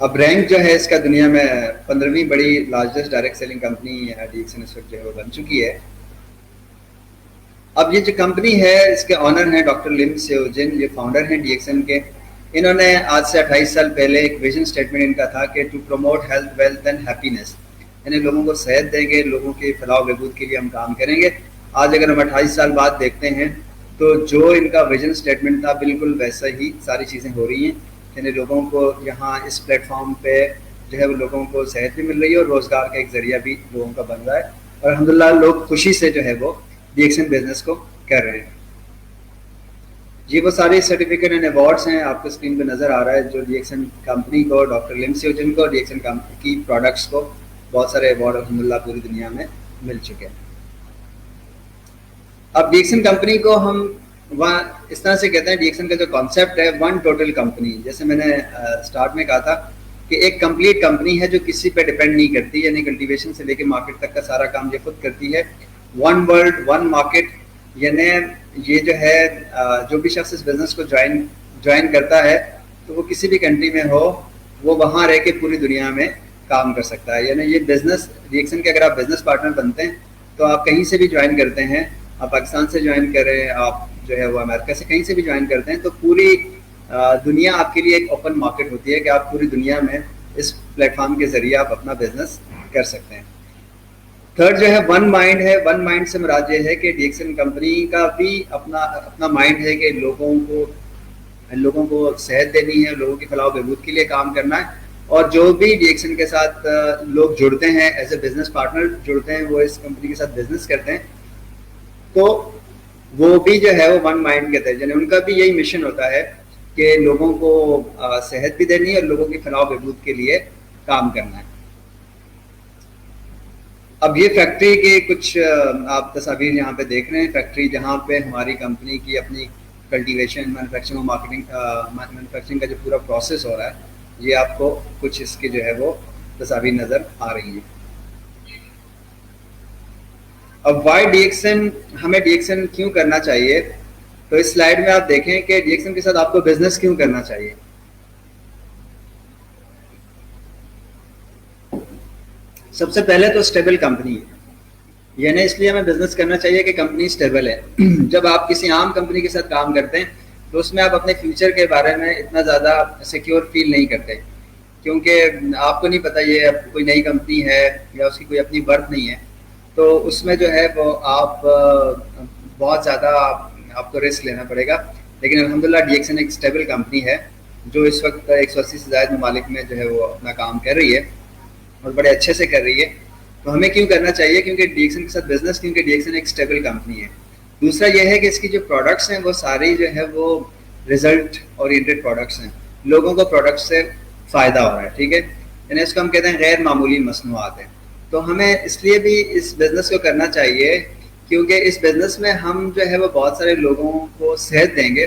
اب رینک جو ہے اس کا دنیا میں 15ویں بڑی largest direct selling company DXN اس وقت جو ہے وہ بن چکی ہے. اب یہ جو کمپنی ہے اس کے آنر ہیں ڈاکٹر لم سیوجن, یہ فاؤنڈر ہیں ڈی ایکسن کے. انہوں نے آج سے 28 سال پہلے ایک ویژن اسٹیٹمنٹ ان کا تھا کہ to promote health wealth and happiness, یعنی لوگوں کو صحت دیں گے, لوگوں کی فلاح و بہبود کے لیے ہم کام کریں گے. آج اگر ہم 28 سال بعد دیکھتے ہیں تو جو ان کا ویژن اسٹیٹمنٹ تھا بالکل ویسا ہی ساری چیزیں ہو رہی ہیں, یعنی لوگوں کو یہاں اس پلیٹ فارم پہ جو ہے وہ لوگوں کو صحت بھی مل رہی ہے اور روزگار کا ایک ذریعہ بھی لوگوں کا بن رہا ہے, اور الحمدللہ لوگ خوشی سے جو ہے وہ ڈی ایکسن بزنس کو کر رہے ہیں. جی وہ سارے سرٹیفکیٹ اینڈ ایوارڈس ہیں, آپ کو اسکرین پہ نظر آ رہا ہے, جو ڈی ایکسن کمپنی کو, ڈاکٹر لم سیوجن کو, ڈی ایکسن کی پروڈکٹس کو بہت سارے ایوارڈ الحمدللہ پوری دنیا میں مل چکے ہیں. اب ڈی ایکسن کمپنی کو ہم اس طرح سے کہتے ہیں, ڈی ایکسن کا جو کانسیپٹ ہے ون ٹوٹل کمپنی, جیسے میں نے اسٹارٹ میں کہا تھا کہ ایک کمپلیٹ کمپنی ہے جو کسی پہ ڈیپینڈ نہیں کرتی, یعنی کلٹیویشن سے لے کے مارکیٹ تک کا سارا کام یہ خود کرتی ہے. ون ورلڈ ون مارکیٹ, یعنی یہ جو ہے جو بھی شخص اس بزنس کو جوائن کرتا ہے تو وہ کسی بھی کنٹری میں ہو, وہ وہاں رہ کے پوری دنیا میں کام کر سکتا ہے. یعنی یہ بزنس ڈی ایکسن کے اگر آپ بزنس پارٹنر بنتے ہیں تو آپ کہیں سے بھی جوائن کرتے ہیں, آپ پاکستان سے جوائن کریں, آپ جو ہے وہ امریکہ سے کہیں سے بھی جوائن کرتے ہیں, تو پوری دنیا آپ کے لیے ایک اوپن مارکیٹ ہوتی ہے کہ آپ پوری دنیا میں اس پلیٹ فارم کے ذریعے آپ اپنا بزنس کر سکتے ہیں. تھرڈ جو ہے ون مائنڈ ہے. ون مائنڈ سے مراد یہ ہے کہ ڈی ایکسن کمپنی کا بھی اپنا مائنڈ ہے کہ لوگوں کو صحت دینی ہے, لوگوں کی فلاح و بہبود کے لیے کام کرنا ہے, اور جو بھی ڈی ایکسن کے ساتھ لوگ جڑتے ہیں ایز اے بزنس پارٹنر جڑتے ہیں, وہ اس کمپنی کے ساتھ بزنس کرتے ہیں, تو وہ بھی جو ہے وہ ون مائنڈ کہتے ہیں. یعنی ان کا بھی یہی مشن ہوتا ہے کہ لوگوں کو صحت بھی دینی ہے اور لوگوں کی فلاح و بہبود کے لیے کام کرنا ہے. اب یہ فیکٹری کے کچھ آپ تصاویر یہاں پہ دیکھ رہے ہیں, فیکٹری جہاں پہ ہماری کمپنی کی اپنی کلٹیویشن, مینوفیکچرنگ اور مینوفیکچرنگ کا جو پورا پروسیس ہو رہا ہے, یہ آپ کو کچھ اس کے جو ہے وہ تصاویر نظر آ رہی ہیں. اب وائی ڈی ایکسن, ہمیں ڈی ایکسن کیوں کرنا چاہیے, تو اس سلائیڈ میں آپ دیکھیں کہ ڈی ایکسن کے ساتھ آپ کو بزنس کیوں کرنا چاہیے. سب سے پہلے تو اسٹیبل کمپنی ہے, یعنی اس لیے ہمیں بزنس کرنا چاہیے کہ کمپنی اسٹیبل ہے. جب آپ کسی عام کمپنی کے ساتھ کام کرتے ہیں تو اس میں آپ اپنے فیوچر کے بارے میں اتنا زیادہ سیکیور فیل نہیں کرتے, کیونکہ آپ کو نہیں پتہ یہ کوئی نئی کمپنی ہے یا اس کی کوئی اپنی برتھ نہیں ہے, تو اس میں جو ہے وہ آپ بہت زیادہ آپ کو رسک لینا پڑے گا. لیکن الحمدللہ ڈی ایکسن ایک اسٹیبل کمپنی ہے جو اس وقت 180 سے زائد ممالک میں جو ہے وہ اپنا کام کر رہی ہے اور بڑے اچھے سے کر رہی ہے. تو ہمیں کیوں کرنا چاہیے, کیونکہ ڈی ایکسن کے ساتھ بزنس, کیونکہ ڈی ایکسن ایک اسٹیبل کمپنی ہے. دوسرا یہ ہے کہ اس کی جو پروڈکٹس ہیں وہ ساری جو ہے وہ رزلٹ اورینٹیڈ پروڈکٹس ہیں, لوگوں کو پروڈکٹ سے فائدہ ہو رہا ہے, ٹھیک ہے, یعنی اس کو ہم کہتے ہیں غیر معمولی مصنوعات ہیں. تو ہمیں اس لیے بھی اس بزنس کو کرنا چاہیے کیونکہ اس بزنس میں ہم جو ہے وہ بہت سارے لوگوں کو صحت دیں گے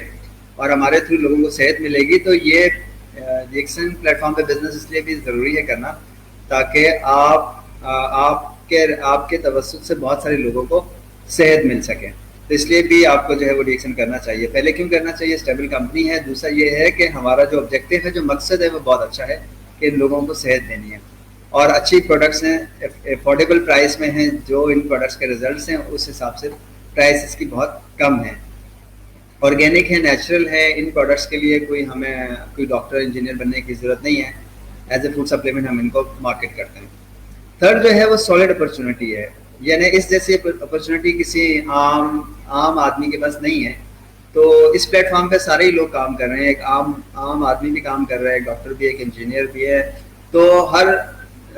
اور ہمارے تھرو لوگوں کو صحت ملے گی. تو یہ ڈی ایکسن پلیٹ فارم پہ بزنس اس لیے بھی ضروری ہے کرنا تاکہ آپ کے توسط سے بہت سارے لوگوں کو صحت مل سکے. تو اس لیے بھی آپ کو جو ہے وہ ڈی ایکسن کرنا چاہیے. پہلے کیوں کرنا چاہیے, اسٹیبل کمپنی ہے. دوسرا یہ ہے کہ ہمارا جو آبجیکٹیو ہے, جو مقصد ہے, وہ بہت اچھا ہے کہ لوگوں کو صحت دینی ہے, اور اچھی پروڈکٹس ہیں, افورڈیبل پرائس میں ہیں. جو ان پروڈکٹس کے ریزلٹس ہیں اس حساب سے پرائس اس کی بہت کم ہے, آرگینک ہے, نیچرل ہے. ان پروڈکٹس کے لیے ہمیں کوئی ڈاکٹر انجینئر بننے کی ضرورت نہیں ہے. ایز اے فوڈ سپلیمنٹ ہم ان کو مارکیٹ کرتے ہیں. تھرڈ جو ہے وہ سالڈ اپرچونیٹی ہے, یعنی اس جیسی اپرچونیٹی کسی عام آدمی کے پاس نہیں ہے. تو اس پلیٹ فارم پہ سارے ہی لوگ کام کر رہے ہیں. ایک عام آدمی بھی کام کر رہا ہے, ایک ڈاکٹر بھی ہے, ایک انجینئر بھی ہے. تو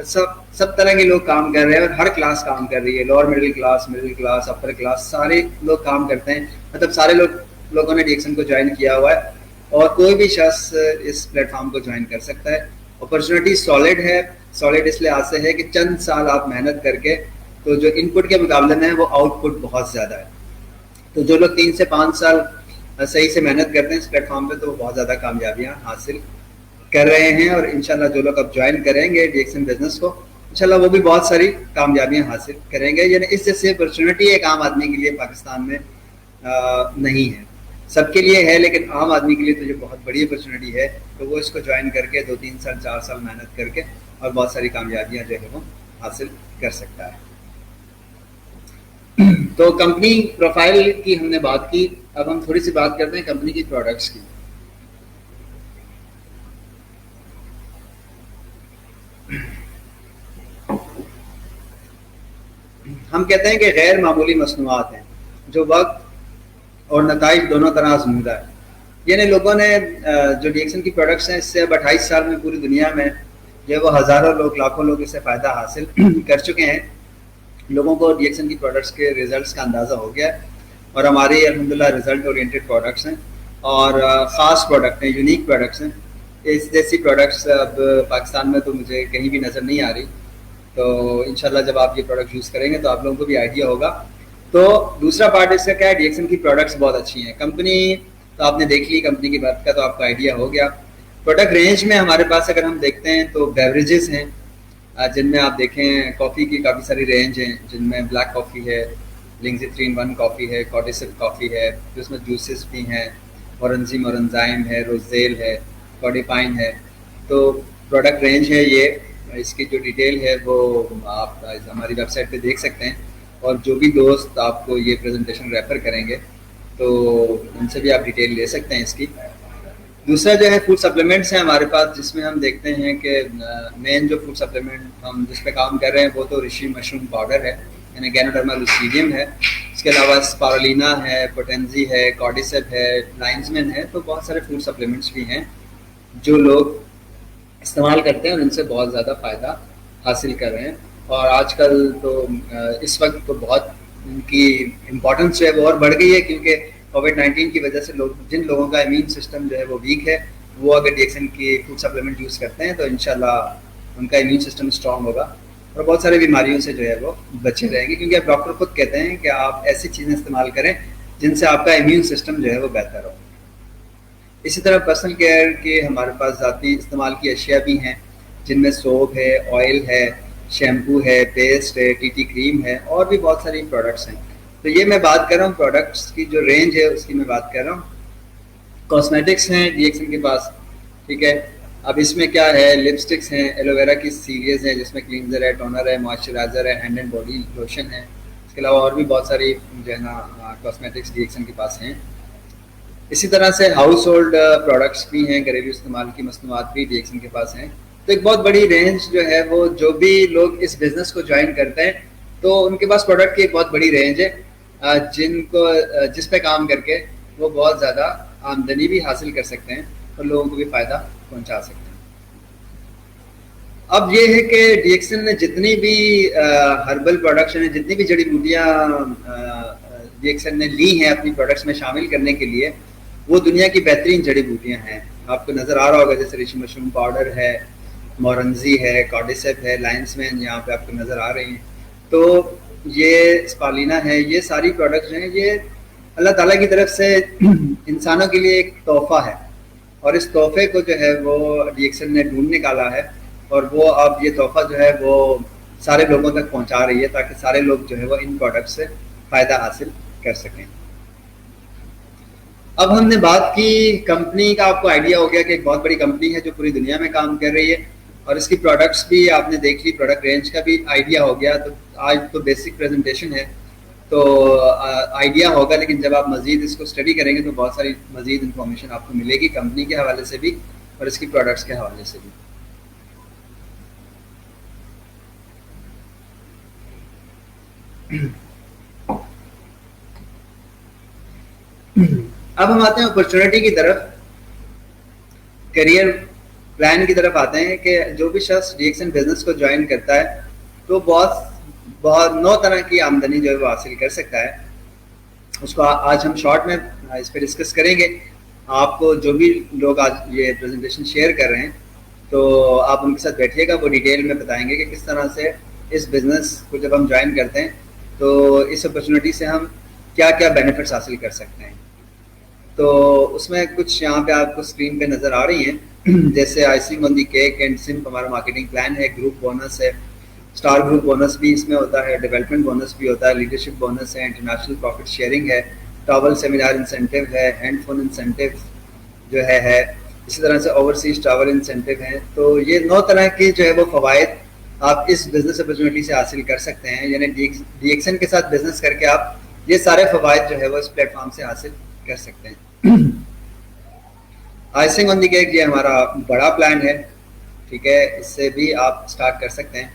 سب طرح کے لوگ کام کر رہے ہیں اور ہر کلاس کام کر رہی ہے. Lower middle class, upper class, سارے لوگ کام کرتے ہیں. مطلب سارے لوگوں نے ڈی ایکسن کو جوائن کیا ہوا ہے اور کوئی بھی شخص اس پلیٹ فارم کو جوائن کر سکتا ہے. اپرچونیٹی سالڈ ہے. سالڈ اس لحاظ سے ہے کہ چند سال آپ محنت کر کے, تو جو ان پٹ کے مقابلے میں ہے وہ آؤٹ پٹ بہت زیادہ ہے. تو جو لوگ 3 سے 5 سال صحیح سے محنت کرتے ہیں اس پلیٹ فارم پہ, تو وہ بہت زیادہ کامیابیاں حاصل کر رہے ہیں. اور انشاءاللہ جو لوگ اب جوائن کریں گے ڈی ایکسن بزنس کو, انشاءاللہ وہ بھی بہت ساری کامیابیاں حاصل کریں گے. یعنی اس جیسی اپرچونیٹی ایک عام آدمی کے لیے پاکستان میں نہیں ہے. سب کے لیے ہے لیکن عام آدمی کے لیے تو یہ بہت بڑی اپرچونیٹی ہے. تو وہ اس کو جوائن کر کے 2-3 سال 4 سال محنت کر کے اور بہت ساری کامیابیاں جو ہے وہ حاصل کر سکتا ہے. تو کمپنی پروفائل کی ہم نے بات کی. اب ہم تھوڑی سی بات کرتے ہیں کمپنی کی پروڈکٹس کی. ہم کہتے ہیں کہ غیر معمولی مصنوعات ہیں جو وقت اور نتائج دونوں طرح آزمودہ ہے. یعنی لوگوں نے جو ڈی ایکسن کی پروڈکٹس ہیں اس سے اب 28 سال میں پوری دنیا میں جو وہ ہزاروں لوگ لاکھوں لوگ اس سے فائدہ حاصل کر چکے ہیں. لوگوں کو ڈی ایکسن کی پروڈکٹس کے ریزلٹس کا اندازہ ہو گیا ہے اور ہماری الحمدللہ ریزلٹ اورینٹیڈ پروڈکٹس ہیں اور خاص پروڈکٹ ہیں, یونیک پروڈکٹس ہیں. اس جیسی پروڈکٹس اب پاکستان میں تو مجھے کہیں بھی نظر نہیں آ رہی. تو انشاءاللہ جب آپ یہ پروڈکٹ یوز کریں گے تو آپ لوگوں کو بھی آئیڈیا ہوگا. تو دوسرا پارٹ اس کا کیا ہے, ڈی ایکسن کی پروڈکٹس بہت اچھی ہیں. کمپنی تو آپ نے دیکھ لی, کمپنی کی بات کا تو آپ کو آئیڈیا ہو گیا. پروڈکٹ رینج میں ہمارے پاس اگر ہم دیکھتے ہیں تو بیوریجز ہیں جن میں آپ دیکھیں کافی کی کافی ساری رینج ہیں جن میں بلیک کافی ہے, لنگزی 3-in-1 کافی ہے, کارڈیسپ کافی ہے, پھر اس میں جوسز بھی ہیں, اورنزیم اورنزائم ہے, روزیل ہے, کارڈیپائن ہے. تو پروڈکٹ رینج ہے یہ. اس کی جو ڈیٹیل ہے وہ آپ ہماری ویب سائٹ پہ دیکھ سکتے ہیں اور جو بھی دوست آپ کو یہ پریزنٹیشن ریفر کریں گے تو ان سے بھی آپ ڈیٹیل لے سکتے ہیں اس کی. دوسرا جو ہے فوڈ سپلیمنٹس ہیں ہمارے پاس, جس میں ہم دیکھتے ہیں کہ مین جو فوڈ سپلیمنٹ ہم جس پہ کام کر رہے ہیں وہ تو رشی مشروم پاؤڈر ہے, یعنی گینوڈرما لوسیڈیم ہے. اس کے علاوہ اسپارولینا ہے, پوٹینزی ہے, کارڈیسپ ہے, لائنزمین ہے. تو بہت سارے فوڈ سپلیمنٹس بھی ہیں جو لوگ استعمال کرتے ہیں اور ان سے بہت زیادہ فائدہ حاصل کر رہے ہیں. اور آج کل تو اس وقت تو بہت ان کی امپورٹنس جو ہے وہ اور بڑھ گئی ہے کیونکہ کووڈ-19 کی وجہ سے جن لوگوں کا امیون سسٹم جو ہے وہ ویک ہے وہ اگر ڈی ایکسن کی فوڈ سپلیمنٹ یوز کرتے ہیں تو انشاءاللہ ان کا امیون سسٹم اسٹرانگ ہوگا اور بہت ساری بیماریوں سے جو ہے وہ بچے رہیں گے. کیونکہ اب ڈاکٹر خود کہتے ہیں کہ آپ ایسی چیزیں استعمال کریں جن سے آپ کا امیون سسٹم جو ہے وہ بہتر ہو. اسی طرح پرسنل کیئر کے ہمارے پاس ذاتی استعمال کی اشیاء بھی ہیں جن میں سوپ ہے, آئل ہے, شیمپو ہے, پیسٹ ہے, ٹی کریم ہے اور بھی بہت ساری پروڈکٹس ہیں. تو یہ میں بات کر رہا ہوں پروڈکٹس کی جو رینج ہے اس کی میں بات کر رہا ہوں. کاسمیٹکس ہیں ڈی ایکسن کے پاس, ٹھیک ہے. اب اس میں کیا ہے, لپسٹکس ہیں, ایلو ویرا کی سیریز ہیں جس میں کلینزر ہے, ٹونر ہے, موئسچرائزر ہے, ہینڈ اینڈ باڈی لوشن ہے. اس کے علاوہ اور بھی بہت ساری جو ہے نا کاسمیٹکس ڈی ایکسن کے پاس ہیں. اسی طرح سے ہاؤس ہولڈ پروڈکٹس بھی ہیں, گھریلو استعمال کی مصنوعات بھی ڈی ایکسن کے پاس ہیں. تو ایک بہت بڑی رینج جو ہے وہ جو بھی لوگ اس بزنس کو جوائن کرتے ہیں تو ان کے پاس پروڈکٹ کی ایک بہت بڑی رینج ہے جس پہ کام کر کے وہ بہت زیادہ آمدنی بھی حاصل کر سکتے ہیں اور لوگوں کو بھی فائدہ پہنچا سکتے ہیں. اب یہ ہے کہ ڈی ایکسن نے جتنی بھی ہربل پروڈکٹس ہیں, جتنی بھی جڑی بوٹیاں ڈی ایکسن نے لی ہیں اپنی پروڈکٹس میں شامل کرنے کے لیے, وہ دنیا کی بہترین جڑی بوٹیاں ہیں. آپ کو نظر آ رہا ہوگا جیسے رشی مشروم پاؤڈر ہے, مورنزی ہے, کارڈیسپ ہے, لائنسمین یہاں پہ آپ کو نظر آ رہی ہیں. تو یہ اسپالینا ہے, یہ ساری پروڈکٹس ہیں یہ اللہ تعالیٰ کی طرف سے انسانوں کے لیے ایک تحفہ ہے اور اس تحفے کو جو ہے وہ ڈی ایکسن نے ڈھونڈ نکالا ہے اور وہ اب یہ تحفہ جو ہے وہ سارے لوگوں تک پہنچا رہی ہے تاکہ سارے لوگ جو ہے وہ ان پروڈکٹ سے فائدہ حاصل کر سکیں. اب ہم نے بات کی کمپنی کا, آپ کو آئیڈیا ہو گیا کہ ایک بہت بڑی کمپنی ہے جو پوری دنیا میں کام کر رہی ہے اور اس کی پروڈکٹس بھی آپ نے دیکھ لی, پروڈکٹ رینج کا بھی آئیڈیا ہو گیا. تو آج تو بیسک پریزنٹیشن ہے تو آئیڈیا ہوگا, لیکن جب آپ مزید اس کو اسٹڈی کریں گے تو بہت ساری مزید انفارمیشن آپ کو ملے گی کمپنی کے حوالے سے بھی اور اس کی پروڈکٹس کے حوالے سے بھی. اب ہم آتے ہیں اپرچونیٹی کی طرف, کریئر پلان کی طرف آتے ہیں کہ جو بھی شخص ڈی ایکسن بزنس کو جوائن کرتا ہے تو بہت 9 طرح کی آمدنی جو ہے وہ حاصل کر سکتا ہے. اس کو آج ہم شارٹ میں اس پہ ڈسکس کریں گے. آپ کو جو بھی لوگ آج یہ پریزنٹیشن شیئر کر رہے ہیں تو آپ ان کے ساتھ بیٹھیے گا, وہ ڈیٹیل میں بتائیں گے کہ کس طرح سے اس بزنس کو جب ہم جوائن کرتے ہیں تو اس اپرچونیٹی سے ہم کیا کیا بینیفٹس حاصل کر سکتے ہیں. تو اس میں کچھ یہاں پہ آپ کو اسکرین پہ نظر آ رہی ہیں جیسے icing on the cake and سمپ ہمارا مارکیٹنگ پلان ہے, گروپ بونس ہے, اسٹار گروپ بونس بھی اس میں ہوتا ہے, ڈیولپمنٹ بونس بھی ہوتا ہے, لیڈرشپ بونس ہے, انٹرنیشنل پروفٹ شیئرنگ ہے, ٹریول سیمینار انسینٹیو ہے, ہینڈ فون انسینٹیو جو ہے, اسی طرح سے اوورسیز ٹریول انسینٹیو ہیں. تو یہ 9 طرح کی جو ہے وہ فوائد آپ اس بزنس اپرچونیٹی سے حاصل کر سکتے ہیں. یعنی ڈی ایکس این کے ساتھ بزنس کر کے آپ یہ سارے فوائد جو ہے وہ اس پلیٹ فارم سے حاصل کر سکتے ہیں. آئسنگ آن دی کیک یہ ہمارا بڑا پلان ہے, ٹھیک ہے, اس سے بھی آپ اسٹارٹ کر سکتے ہیں.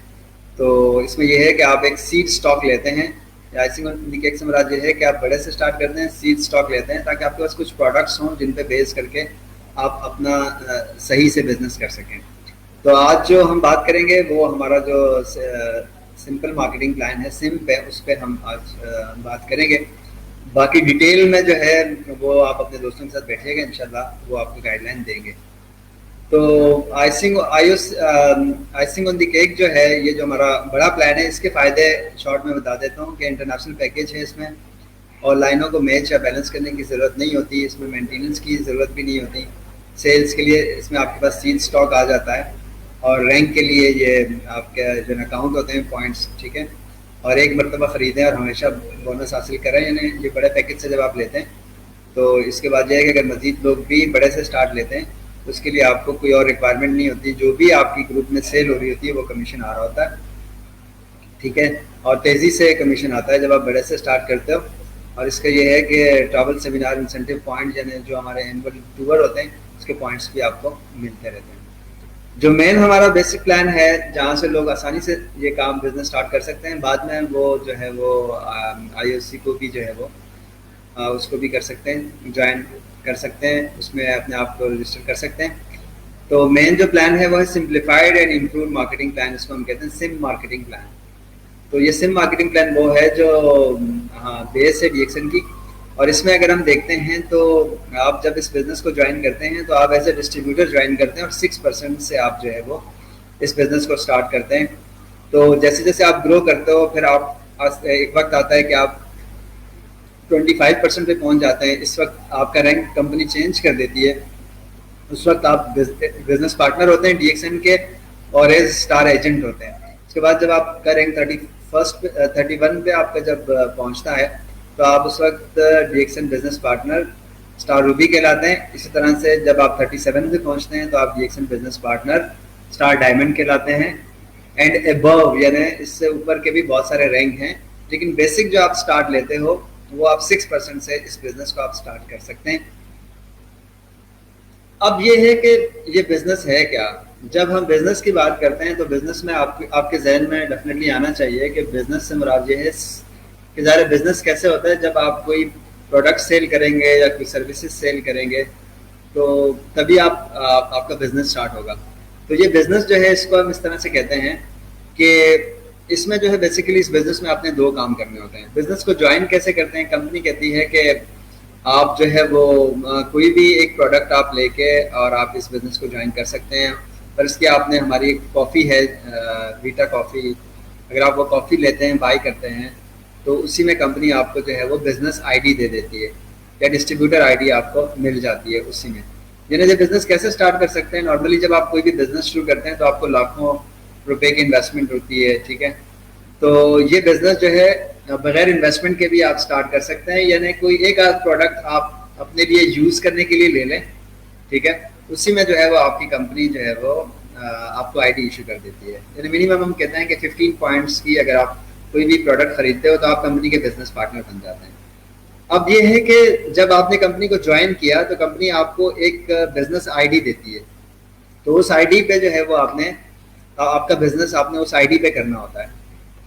تو اس میں یہ ہے کہ آپ ایک سیڈ اسٹاک لیتے ہیں. آئسنگ آن دی کیک سے مراد یہ ہے کہ آپ بڑے سے اسٹارٹ کرتے ہیں, سیڈ اسٹاک لیتے ہیں تاکہ آپ کے پاس کچھ پروڈکٹس ہوں جن پہ بیس کر کے آپ اپنا صحیح سے بزنس کر سکیں. تو آج جو ہم بات کریں گے وہ ہمارا جو سمپل مارکیٹنگ پلان ہے, سم پہ, اس پہ ہم آج بات کریں گے. باقی ڈیٹیل میں جو ہے وہ آپ اپنے دوستوں کے ساتھ بیٹھیے گا, انشاءاللہ وہ آپ کو گائیڈ لائن دیں گے. تو آئسنگ آن دی کیک جو ہے یہ جو ہمارا بڑا پلان ہے, اس کے فائدے شارٹ میں بتا دیتا ہوں کہ انٹرنیشنل پیکیج ہے اس میں, اور لائنوں کو میچ یا بیلنس کرنے کی ضرورت نہیں ہوتی, اس میں مینٹیننس کی ضرورت بھی نہیں ہوتی. سیلز کے لیے اس میں آپ کے پاس سیل اسٹاک آ جاتا ہے, اور رینک کے لیے یہ آپ کے جو اکاؤنٹ ہوتے ہیں پوائنٹس, ٹھیک ہے, اور ایک مرتبہ خریدیں اور ہمیشہ بونس حاصل کریں. یعنی یہ بڑے پیکیج سے جب آپ لیتے ہیں تو اس کے بعد یہ ہے کہ اگر مزید لوگ بھی بڑے سے اسٹارٹ لیتے ہیں تو اس کے لیے آپ کو کوئی اور ریکوائرمنٹ نہیں ہوتی, جو بھی آپ کی گروپ میں سیل ہو رہی ہوتی ہے وہ کمیشن آ رہا ہوتا ہے, ٹھیک ہے, اور تیزی سے کمیشن آتا ہے جب آپ بڑے سے اسٹارٹ کرتے ہو. اور اس کا یہ ہے کہ ٹریول سیمینار انسینٹیو پوائنٹ یعنی جو ہمارے اینول ٹور ہوتے ہیں اس کے پوائنٹس بھی آپ کو ملتے رہتے ہیں. جو مین ہمارا بیسک پلان ہے جہاں سے لوگ آسانی سے یہ کام بزنس اسٹارٹ کر سکتے ہیں, بعد میں وہ جو ہے وہ آئی او سی کو بھی جو ہے وہ اس کو بھی کر سکتے ہیں, جوائن کر سکتے ہیں, اس میں اپنے آپ کو رجسٹر کر سکتے ہیں. تو مین جو پلان ہے وہ ہے simplified and improved marketing plan, اس کو ہم کہتے ہیں سم مارکیٹنگ پلان. تو یہ سم مارکیٹنگ پلان وہ ہے جو بیس ہے ڈی ایکس این کی, اور اس میں اگر ہم دیکھتے ہیں تو آپ جب اس بزنس کو جوائن کرتے ہیں تو آپ ایز اے ڈسٹریبیوٹر جوائن کرتے ہیں, اور 6% سے آپ جو ہے وہ اس بزنس کو اسٹارٹ کرتے ہیں. تو جیسے جیسے آپ گرو کرتے ہو پھر آپ ایک وقت آتا ہے کہ آپ 25% پہ پہنچ جاتے ہیں. اس وقت آپ کا رینک کمپنی چینج کر دیتی ہے, اس وقت آپ بزنس پارٹنر ہوتے ہیں ڈی ایکس این کے اور ایز اسٹار ایجنٹ ہوتے ہیں. اس کے بعد جب آپ کا رینک 31 پہ آپ کا جب پہنچتا ہے تو آپ اس وقت D X N business partner star ruby کہلاتے ہیں. اسی طرح سے جب آپ 37 پہ پہنچتے ہیں تو آپ D X N business partner star diamond کہلاتے ہیں. اینڈ ابو یعنی اس سے اوپر کے بھی بہت سارے رینک ہیں, لیکن بیسک جو آپ اسٹارٹ لیتے ہو وہ آپ 6% سے اس بزنس کو آپ اسٹارٹ کر سکتے ہیں. اب یہ ہے کہ یہ بزنس ہے کیا. جب ہم بزنس کی بات کرتے ہیں تو بزنس میں آپ کے ذہن میں ڈیفینیٹلی آنا چاہیے کہ بزنس سے مراد یہ ہے کہ ظاہر بزنس کیسے ہوتا ہے. جب آپ کوئی پروڈکٹ سیل کریں گے یا کوئی سروسز سیل کریں گے تو تبھی آپ کا بزنس اسٹارٹ ہوگا. تو یہ بزنس جو ہے اس کو ہم اس طرح سے کہتے ہیں کہ اس میں جو ہے بیسیکلی اس بزنس میں آپ نے 2 کام کرنے ہوتے ہیں. بزنس کو جوائن کیسے کرتے ہیں, کمپنی کہتی ہے کہ آپ جو ہے وہ کوئی بھی ایک پروڈکٹ آپ لے کے اور آپ اس بزنس کو جوائن کر سکتے ہیں. فرض کیا آپ نے ہماری ایک کافی ہے ویٹا کافی, اگر آپ وہ کافی لیتے ہیں بائی کرتے ہیں تو اسی میں کمپنی آپ کو جو ہے وہ بزنس آئی ڈی دے دیتی ہے یا ڈسٹریبیوٹر آئی ڈی آپ کو مل جاتی ہے اسی میں. یعنی یہ بزنس کیسے اسٹارٹ کر سکتے ہیں, نارملی جب آپ کوئی بھی بزنس شروع کرتے ہیں تو آپ کو لاکھوں روپے کی انویسٹمنٹ ہوتی ہے, ٹھیک ہے. تو یہ بزنس جو ہے بغیر انویسٹمنٹ کے بھی آپ اسٹارٹ کر سکتے ہیں. یعنی کوئی ایک آدھ پروڈکٹ آپ اپنے لیے یوز کرنے کے لیے لے لیں, ٹھیک ہے, اسی میں جو ہے وہ آپ کی کمپنی جو ہے وہ آپ کو آئی ڈی ایشو کر دیتی ہے. یعنی منیمم ہم کہتے ہیں کہ 15 پوائنٹس کی اگر آپ کوئی بھی پروڈکٹ خریدتے ہو تو آپ کمپنی کے بزنس پارٹنر بن جاتے ہیں. اب یہ ہے کہ جب آپ نے کمپنی کو جوائن کیا تو کمپنی آپ کو ایک بزنس آئی ڈی دیتی ہے, تو اس آئی ڈی پہ جو ہے وہ آپ کا بزنس آپ نے اس آئی ڈی پہ کرنا ہوتا ہے.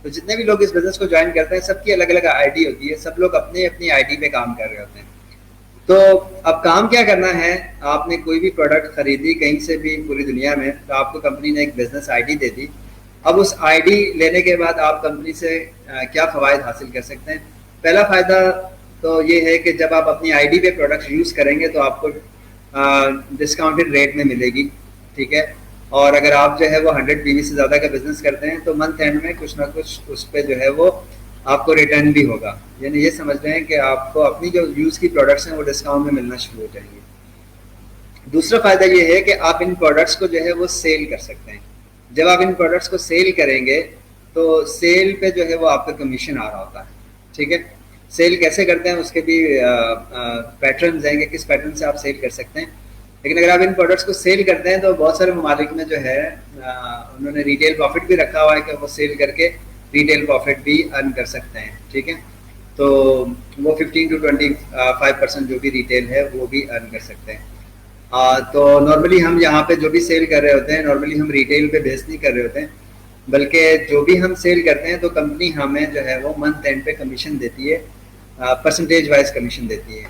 تو جتنے بھی لوگ اس بزنس کو جوائن کرتے ہیں سب کی الگ الگ آئی ڈی ہوتی ہے, سب لوگ اپنی آئی ڈی پہ کام کر رہے ہوتے ہیں. تو اب کام کیا کرنا ہے, آپ نے کوئی بھی پروڈکٹ خریدی کہیں سے بھی پوری دنیا میں تو آپ کو کمپنی نے ایک بزنس آئی ڈی دے دی. اب اس آئی ڈی لینے کے بعد آپ کمپنی سے کیا فوائد حاصل کر سکتے ہیں. پہلا فائدہ تو یہ ہے کہ جب آپ اپنی آئی ڈی پہ پروڈکٹ یوز کریں گے تو آپ کو ڈسکاؤنٹڈ ریٹ میں ملے گی, ٹھیک ہے. اور اگر آپ جو ہے وہ 100 PV سے زیادہ کا بزنس کرتے ہیں تو منتھ اینڈ میں کچھ نہ کچھ اس پہ جو ہے وہ آپ کو ریٹرن بھی ہوگا. یعنی یہ سمجھ رہے ہیں کہ آپ کو اپنی جو یوز کی پروڈکٹس ہیں وہ ڈسکاؤنٹ میں ملنا شروع ہو جائیں گے. دوسرا فائدہ یہ ہے کہ آپ ان پروڈکٹس کو جو ہے وہ سیل کر سکتے ہیں. جب آپ ان پروڈکٹس کو سیل کریں گے تو سیل پہ جو ہے وہ آپ کا کمیشن آ رہا ہوتا ہے, ٹھیک ہے. سیل کیسے کرتے ہیں اس کے بھی پیٹرنز ہیں کہ کس پیٹرن سے آپ سیل کر سکتے ہیں. لیکن اگر آپ ان پروڈکٹس کو سیل کرتے ہیں تو بہت سارے ممالک میں جو ہے انہوں نے ریٹیل پروفٹ بھی رکھا ہوا ہے کہ وہ سیل کر کے ریٹیل پروفٹ بھی ارن کر سکتے ہیں. ٹھیک ہے, تو وہ 15 to 25% جو بھی ریٹیل ہے وہ بھی ارن کر سکتے ہیں. تو نارملی ہم یہاں پہ جو بھی سیل کر رہے ہوتے ہیں نارملی ہم ریٹیل پہ بیس نہیں کر رہے ہوتے ہیں, بلکہ جو بھی ہم سیل کرتے ہیں تو کمپنی ہمیں جو ہے وہ منتھ اینڈ پہ کمیشن دیتی ہے, پرسنٹیج وائز کمیشن دیتی ہے.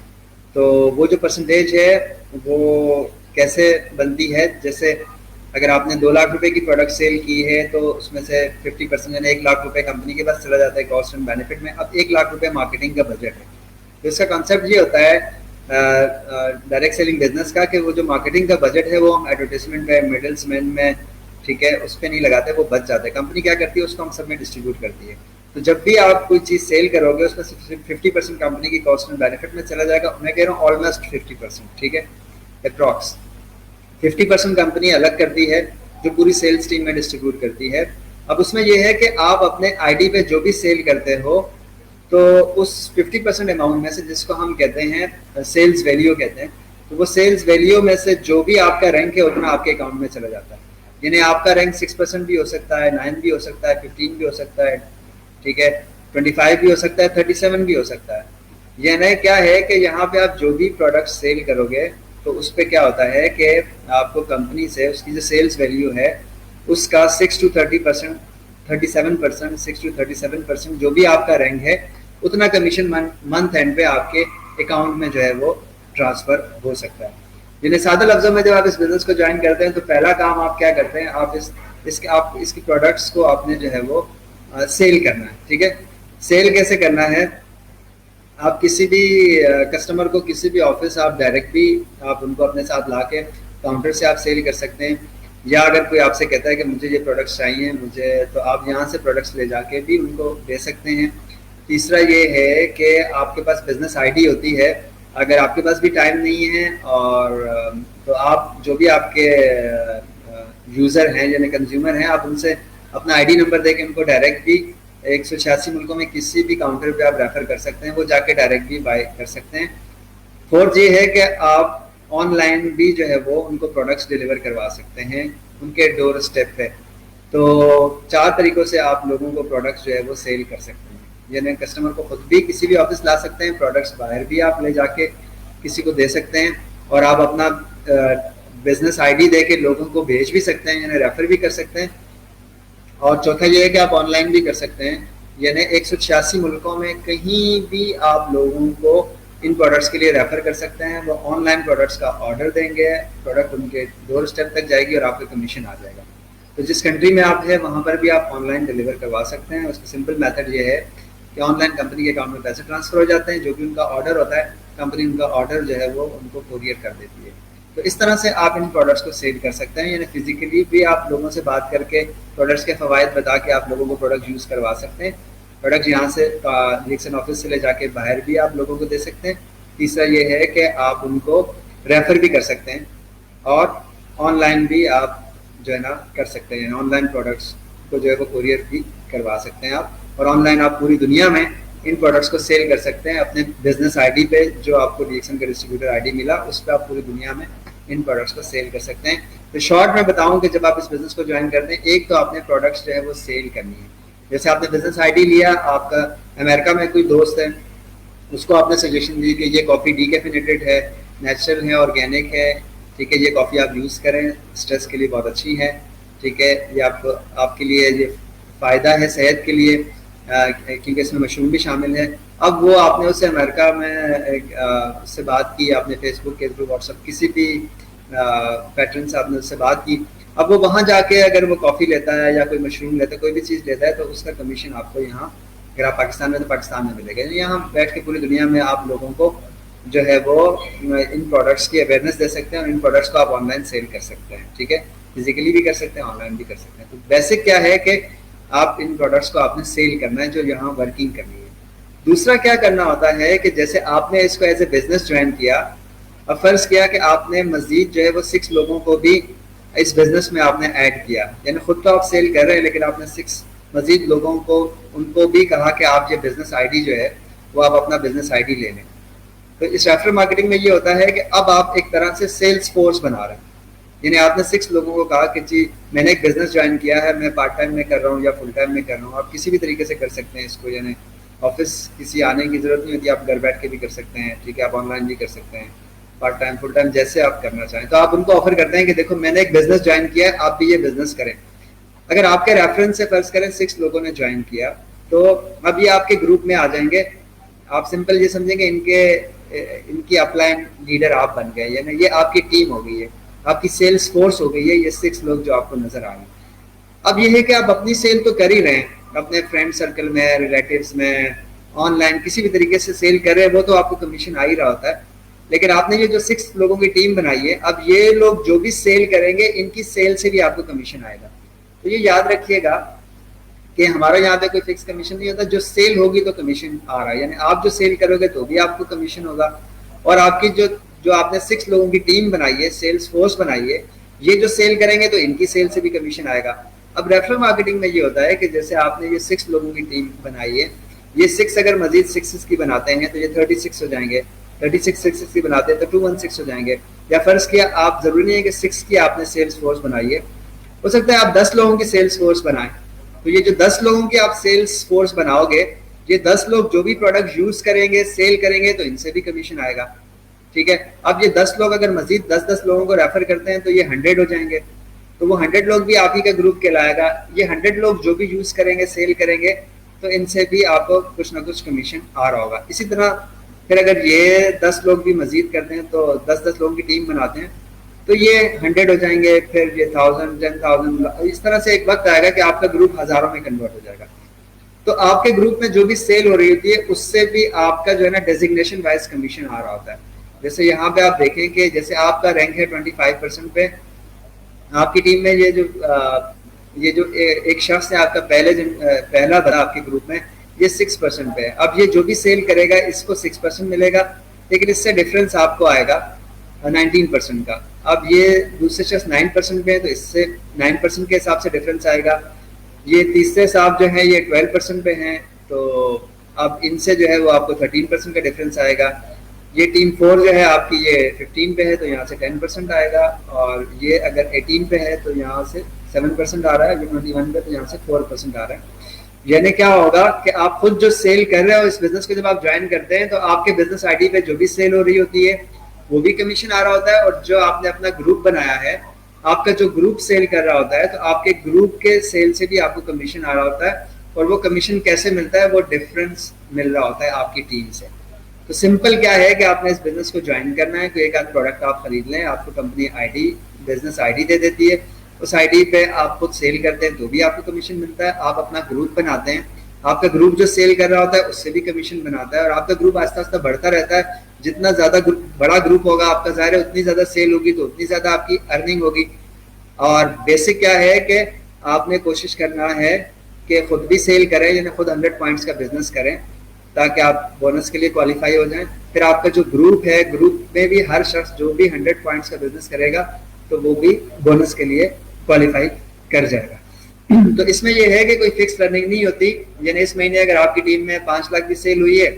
تو وہ جو پرسنٹیج ہے وہ کیسے بنتی ہے, جیسے اگر آپ نے 2 لاکھ روپے کی پروڈکٹ سیل کی ہے تو اس میں سے 50% یعنی 1 لاکھ روپے کمپنی کے پاس چلا جاتا ہے کاسٹ اینڈ بینیفٹ میں. اب 1 لاکھ روپے مارکیٹنگ کا بجٹ ہے. تو اس کا کانسیپٹ یہ ہوتا ہے ڈائریکٹ سیلنگ بزنس کا کہ وہ جو مارکیٹنگ کا بجٹ ہے وہ ہم ایڈورٹیزمنٹ پہ, مڈلس مین میں, ٹھیک ہے, اس پہ نہیں لگاتے, وہ بچ جاتا ہے. کمپنی کیا کرتی ہے اس کو ہم سب میں ڈسٹریبیوٹ کرتی ہے. تو جب بھی آپ کوئی چیز سیل کرو گے اس میں 50% کمپنی کی کاسٹ اینڈ بینیفٹ میں چلا جائے گا. میں کہہ رہا ہوں آلموسٹ 50%, ٹھیک ہے, اپروکس 50% کمپنی الگ کرتی ہے جو پوری سیلس ٹیم میں ڈسٹریبیوٹ کرتی ہے. اب اس میں یہ ہے کہ آپ اپنے آئی ڈی پہ جو بھی سیل کرتے ہو تو اس 50% اماؤنٹ میں سے, جس کو ہم کہتے ہیں سیلز ویلیو کہتے ہیں, تو وہ سیلز ویلیو میں سے جو بھی آپ کا رینک ہے اتنا آپ کے اکاؤنٹ میں چلا جاتا ہے. یعنی آپ کا رینک 6% بھی ہو سکتا ہے, 9 بھی ہو سکتا ہے, 15 بھی ہو سکتا ہے, ٹھیک ہے, 25 بھی ہو سکتا ہے, 37 بھی ہو سکتا ہے. یعنی کیا ہے کہ یہاں پہ آپ جو بھی پروڈکٹ سیل کرو گے تو اس پہ کیا ہوتا ہے کہ آپ کو کمپنی سے اس کی جو سیلز ویلیو ہے اس کا 6 to 30%, 37%, 6 to 37% جو بھی آپ کا رینک ہے اتنا کمیشن منتھ اینڈ پہ آپ کے اکاؤنٹ میں جو ہے وہ ٹرانسفر ہو سکتا ہے. یعنی سادہ لفظوں میں جب آپ اس بزنس کو جوائن کرتے ہیں تو پہلا کام آپ کیا کرتے ہیں, آپ اس کی پروڈکٹس کو آپ نے جو ہے وہ سیل کرنا ہے. ٹھیک ہے, سیل کیسے کرنا ہے, آپ کسی بھی کسٹمر کو کسی بھی آفس آپ ڈائریکٹ بھی آپ ان کو اپنے ساتھ لا کے کاؤنٹر سے آپ سیل کر سکتے ہیں, یا اگر کوئی آپ سے کہتا ہے کہ مجھے یہ پروڈکٹس چاہیے مجھے, تو آپ یہاں سے پروڈکٹس لے جا کے بھی ان کو دے سکتے ہیں. تیسرا یہ ہے کہ آپ کے پاس بزنس آئی ڈی ہوتی ہے. اگر آپ کے پاس بھی ٹائم نہیں ہے اور تو آپ جو بھی آپ کے یوزر ہیں یعنی کنزیومر ہیں, آپ ان سے اپنا آئی ڈی نمبر دے کے ان کو ڈائریکٹ بھی 186 ملکوں میں کسی بھی کاؤنٹر پہ آپ ریفر کر سکتے ہیں, وہ جا کے ڈائریکٹ بھی بائی کر سکتے ہیں. فورتھ یہ ہے کہ آپ آن لائن بھی جو ہے وہ ان کو پروڈکٹس ڈیلیور کروا سکتے ہیں ان کے ڈور اسٹیپ پہ. تو 4 طریقوں سے آپ لوگوں کو پروڈکٹس جو ہے وہ سیل کر سکتے ہیں. یعنی کسٹمر کو خود بھی کسی بھی آفس لا سکتے ہیں, پروڈکٹس باہر بھی آپ لے جا کے کسی کو دے سکتے ہیں, اور آپ اپنا بزنس آئی ڈی دے کے لوگوں کو بھیج بھی سکتے ہیں یعنی ریفر بھی کر سکتے ہیں. اور چوتھا یہ ہے کہ آپ آن لائن بھی کر سکتے ہیں, یعنی 186 ملکوں میں کہیں بھی آپ لوگوں کو ان پروڈکٹس کے لیے ریفر کر سکتے ہیں. وہ آن لائن پروڈکٹس کا آرڈر دیں گے, پروڈکٹ ان کے ڈور اسٹیپ تک جائے گی اور آپ کا کمیشن آ جائے گا. تو جس کنٹری میں آپ ہیں وہاں پر بھی آپ آن لائن ڈیلیور کروا سکتے ہیں. اس کا سمپل میتھڈ یہ ہے کہ آن لائن کمپنی کے اکاؤنٹ میں پیسے ٹرانسفر ہو جاتے ہیں, جو بھی ان کا آرڈر ہوتا ہے کمپنی ان کا آرڈر جو ہے وہ ان کو کوریئر کر دیتی ہے. تو اس طرح سے آپ ان پروڈکٹس کو سیل کر سکتے ہیں, یعنی فزیکلی بھی آپ لوگوں سے بات کر کے پروڈکٹس کے فوائد بتا کے آپ لوگوں کو پروڈکٹ یوز کروا سکتے ہیں. پروڈکٹ یہاں سے ڈیکسن آفس سے لے جا کے باہر بھی آپ لوگوں کو دے سکتے ہیں. تیسرا یہ ہے کہ آپ ان کو ریفر بھی کر سکتے ہیں, اور آن لائن بھی آپ جو ہے نا کر سکتے ہیں. آن لائن پروڈکٹس کو جو ہے وہ کوریئر بھی کروا سکتے ہیں آپ, اور آن لائن آپ پوری دنیا میں ان پروڈکٹس کو سیل کر سکتے ہیں اپنے بزنس آئی ڈی پہ. جو آپ کو ڈی ایکسن کا ڈسٹریبیوٹر آئی ڈی ملا اس پہ آپ پوری دنیا میں ان پروڈکٹس کو سیل کر سکتے ہیں. تو شارٹ میں بتاؤں کہ جب آپ اس بزنس کو جوائن کرتے ہیں, ایک تو آپ نے پروڈکٹس جو ہے وہ سیل کرنی ہے. جیسے آپ نے بزنس آئی ڈی لیا, آپ کا امریکہ میں کوئی دوست ہے, اس کو آپ نے سجیشن دی کہ یہ کافی ڈیکیفینیٹڈ ہے, نیچرل ہے, آرگینک ہے, ٹھیک ہے, یہ کافی آپ یوز کریں, اسٹریس کے لیے بہت اچھی ہے, ٹھیک ہے, یہ آپ کے لیے یہ فائدہ ہے صحت کے لیے کیونکہ اس میں مشروم بھی شامل ہے. اب وہ آپ نے اس سے امریکہ میں اس سے بات کی, آپ نے فیس بک کے تھرو, واٹس ایپ, کسی بھی پیٹرن سے آپ نے اس سے بات کی. اب وہ وہاں جا کے اگر وہ کافی لیتا ہے یا کوئی مشروم لیتا ہے, کوئی بھی چیز لیتا ہے, تو اس کا کمیشن آپ کو یہاں, اگر آپ پاکستان میں تو پاکستان میں ملے گا. یہاں بیٹھ کے پوری دنیا میں آپ لوگوں کو جو ہے وہ ان پروڈکٹس کی اویئرنیس دے سکتے ہیں, اور ان پروڈکٹس کو آپ آن لائن سیل کر سکتے ہیں. ٹھیک ہے, فزیکلی بھی کر سکتے ہیں, آن لائن بھی کر سکتے ہیں. تو بیسک کیا ہے کہ آپ ان پروڈکٹس کو آپ نے سیل کرنا ہے جو یہاں ورکنگ کرنی ہے. دوسرا کیا کرنا ہوتا ہے کہ جیسے آپ نے اس کو ایز اے بزنس جوائن کیا, اب فرض کیا کہ آپ نے مزید جو ہے وہ 6 لوگوں کو بھی اس بزنس میں آپ نے ایڈ کیا, یعنی خود تو آپ سیل کر رہے ہیں لیکن آپ نے 6 مزید لوگوں کو ان کو بھی کہا کہ آپ یہ بزنس آئی ڈی جو ہے وہ آپ اپنا بزنس آئی ڈی لے لیں. تو اس ریفرل مارکیٹنگ میں یہ ہوتا ہے کہ اب آپ ایک طرح سے سیلس فورس بنا رہے ہیں. یعنی آپ نے 6 لوگوں کو کہا کہ جی میں نے ایک بزنس جوائن کیا ہے, میں پارٹ ٹائم میں کر رہا ہوں یا فل ٹائم میں کر رہا ہوں. آپ کسی بھی طریقے سے کر سکتے ہیں اس کو, یعنی آفس کسی آنے کی ضرورت نہیں ہوتی, آپ گھر بیٹھ کے بھی کر سکتے ہیں, ٹھیک ہے, آپ آن لائن بھی کر سکتے ہیں, پارٹ ٹائم فل ٹائم جیسے آپ کرنا چاہیں. تو آپ ان کو آفر کرتے ہیں کہ دیکھو میں نے ایک بزنس جوائن کیا ہے, آپ بھی یہ بزنس کریں. اگر آپ کے ریفرنس سے فرض کریں 6 لوگوں نے جوائن کیا, تو اب یہ آپ کے گروپ میں آ جائیں گے. آپ سمپل یہ سمجھیں کہ ان کی اپ لائن لیڈر آپ بن گئے, یعنی یہ آپ کی ٹیم ہو گئی ہے, آپ کی سیلس فورس ہو گئی ہے, یہ 6 لوگ جو آپ کو نظر آ رہے ہیں. اب یہ ہے کہ آپ اپنی سیل تو کر ہی رہے ہیں, اپنے فرینڈ سرکل میں, ریلیٹیوز میں, آن لائن کسی بھی طریقے سے سیل کر رہے ہیں, وہ تو آپ کو کمیشن آ ہی رہا ہوتا ہے. لیکن آپ نے یہ جو 6 لوگوں کی ٹیم بنائی ہے, اب یہ لوگ جو بھی سیل کریں گے ان کی سیل سے بھی آپ کو کمیشن آئے گا. تو یہ یاد رکھیے گا کہ ہمارا یہاں پہ کوئی فکس کمیشن نہیں ہوتا, جو سیل ہوگی تو کمیشن آ رہا ہے. یعنی آپ جو سیل کرو گے تو بھی آپ کو کمیشن ہوگا, اور آپ کی جو آپ نے 6 لوگوں کی ٹیم بنائی ہے, سیلس فورس بنائی ہے, یہ جو سیل کریں گے تو ان کی سیل سے بھی کمیشن آئے گا. اب ریفرل مارکیٹنگ میں یہ ہوتا ہے کہ جیسے آپ نے یہ 6 لوگوں کی ٹیم بنائی ہے, یہ 6 اگر مزید 6 کی بناتے ہیں تو یہ 36 ہو جائیں گے, 36 کی بناتے ہیں تو 216 ہو جائیں گے. یا فرض کیا آپ ضروری نہیں ہے کہ 6 کی آپ نے سیلس فورس بنائی ہے, ہو سکتا ہے آپ 10 لوگوں کی سیلس فورس بنائیں. تو یہ جو 10 لوگوں کی آپ سیلس فورس بناؤ گے, یہ 10 لوگ جو بھی پروڈکٹ یوز کریں گے, سیل کریں گے, تو ان سے بھی کمیشن آئے گا. ٹھیک ہے, اب یہ 10 لوگ اگر مزید 10 لوگوں کو ریفر کرتے ہیں تو یہ 100 ہو جائیں گے. تو وہ 100 لوگ بھی آپ ہی کا گروپ کہلائے گا. یہ 100 لوگ جو بھی یوز کریں گے, سیل کریں گے, تو ان سے بھی آپ کو کچھ نہ کچھ کمیشن آ رہا ہوگا. اسی طرح پھر اگر یہ 10 لوگ بھی مزید کرتے ہیں تو 10 لوگوں کی ٹیم بناتے ہیں تو یہ 100 ہو جائیں گے, پھر یہ 1000, 10,000, اس طرح سے ایک وقت آئے گا کہ آپ کا گروپ ہزاروں میں کنورٹ ہو جائے گا. تو آپ کے گروپ میں جو بھی سیل ہو رہی ہوتی ہے اس سے بھی آپ کا جو ہے نا ڈیزگنیشن وائز کمیشن آ رہا ہوتا ہے. جیسے یہاں پہ آپ دیکھیں کہ جیسے آپ کا رینک ہے 25% پہ, آپ کی ٹیم میں یہ جو ایک شخص ہے آپ کا پہلا بڑا آپ کے گروپ میں, یہ 6% پہ ہے. اب یہ جو بھی سیل کرے گا اس کو 6% ملے گا, لیکن اس سے ڈفرینس آپ کو آئے گا 19% کا. اب یہ دوسرے شخص 9% پہ ہے تو اس سے 9% کے حساب سے ڈفرینس آئے گا. یہ تیسرے صاحب جو ہیں یہ 12% پہ ہیں, تو اب ان سے جو ہے وہ آپ کو 13% کا ڈفرینس آئے گا. یہ ٹیم 4 جو ہے آپ کی یہ 15 پہ ہے تو یہاں سے 10% آئے گا, اور یہ اگر 18 پہ ہے تو یہاں سے 7% آ رہا ہے, یہ 21 پہ تو یہاں سے 4% آ رہا ہے. یعنی کیا ہوگا کہ آپ خود جو سیل کر رہے ہو اس بزنس کو جب آپ جوائن کرتے ہیں تو آپ کے بزنس آئی ڈی پہ جو بھی سیل ہو رہی ہوتی ہے وہ بھی کمیشن آ رہا ہوتا ہے, اور جو آپ نے اپنا گروپ بنایا ہے, آپ کا جو گروپ سیل کر رہا ہوتا ہے, تو آپ کے گروپ کے سیل سے بھی آپ کو کمیشن آ رہا ہوتا ہے. اور وہ کمیشن کیسے ملتا ہے, وہ ڈفرینس مل رہا ہوتا ہے آپ کی ٹیم سے. تو سمپل کیا ہے کہ آپ نے اس بزنس کو جوائن کرنا ہے, کوئی ایک آدھ پروڈکٹ آپ خرید لیں, آپ کو کمپنی آئی ڈی, بزنس آئی ڈی دے دیتی ہے, اس آئی ڈی پہ آپ خود سیل کرتے ہیں تو بھی آپ کو کمیشن ملتا ہے. آپ اپنا گروپ بناتے ہیں, آپ کا گروپ جو سیل کر رہا ہوتا ہے اس سے بھی کمیشن بناتا ہے, اور آپ کا گروپ آہستہ آہستہ بڑھتا رہتا ہے. جتنا زیادہ بڑا گروپ ہوگا آپ کا, ظاہر ہے اتنی زیادہ سیل ہوگی تو اتنی زیادہ آپ کی ارننگ ہوگی. اور بیسک کیا ہے کہ آپ نے کوشش کرنا ہے کہ خود بھی سیل کریں, یعنی خود 100 پوائنٹس کا بزنس کریں تاکہ آپ بونس کے لیے کوالیفائی ہو جائیں. پھر آپ کا جو گروپ ہے, گروپ میں بھی ہر شخص جو بھی 100 پوائنٹس کا بزنس کرے گا تو وہ بھی بونس کے لیے کوالیفائی کر جائے گا. تو اس میں یہ ہے کہ کوئی فکس رننگ نہیں ہوتی. یعنی اس مہینے اگر آپ کی ٹیم میں 5 لاکھ کی سیل ہوئی ہے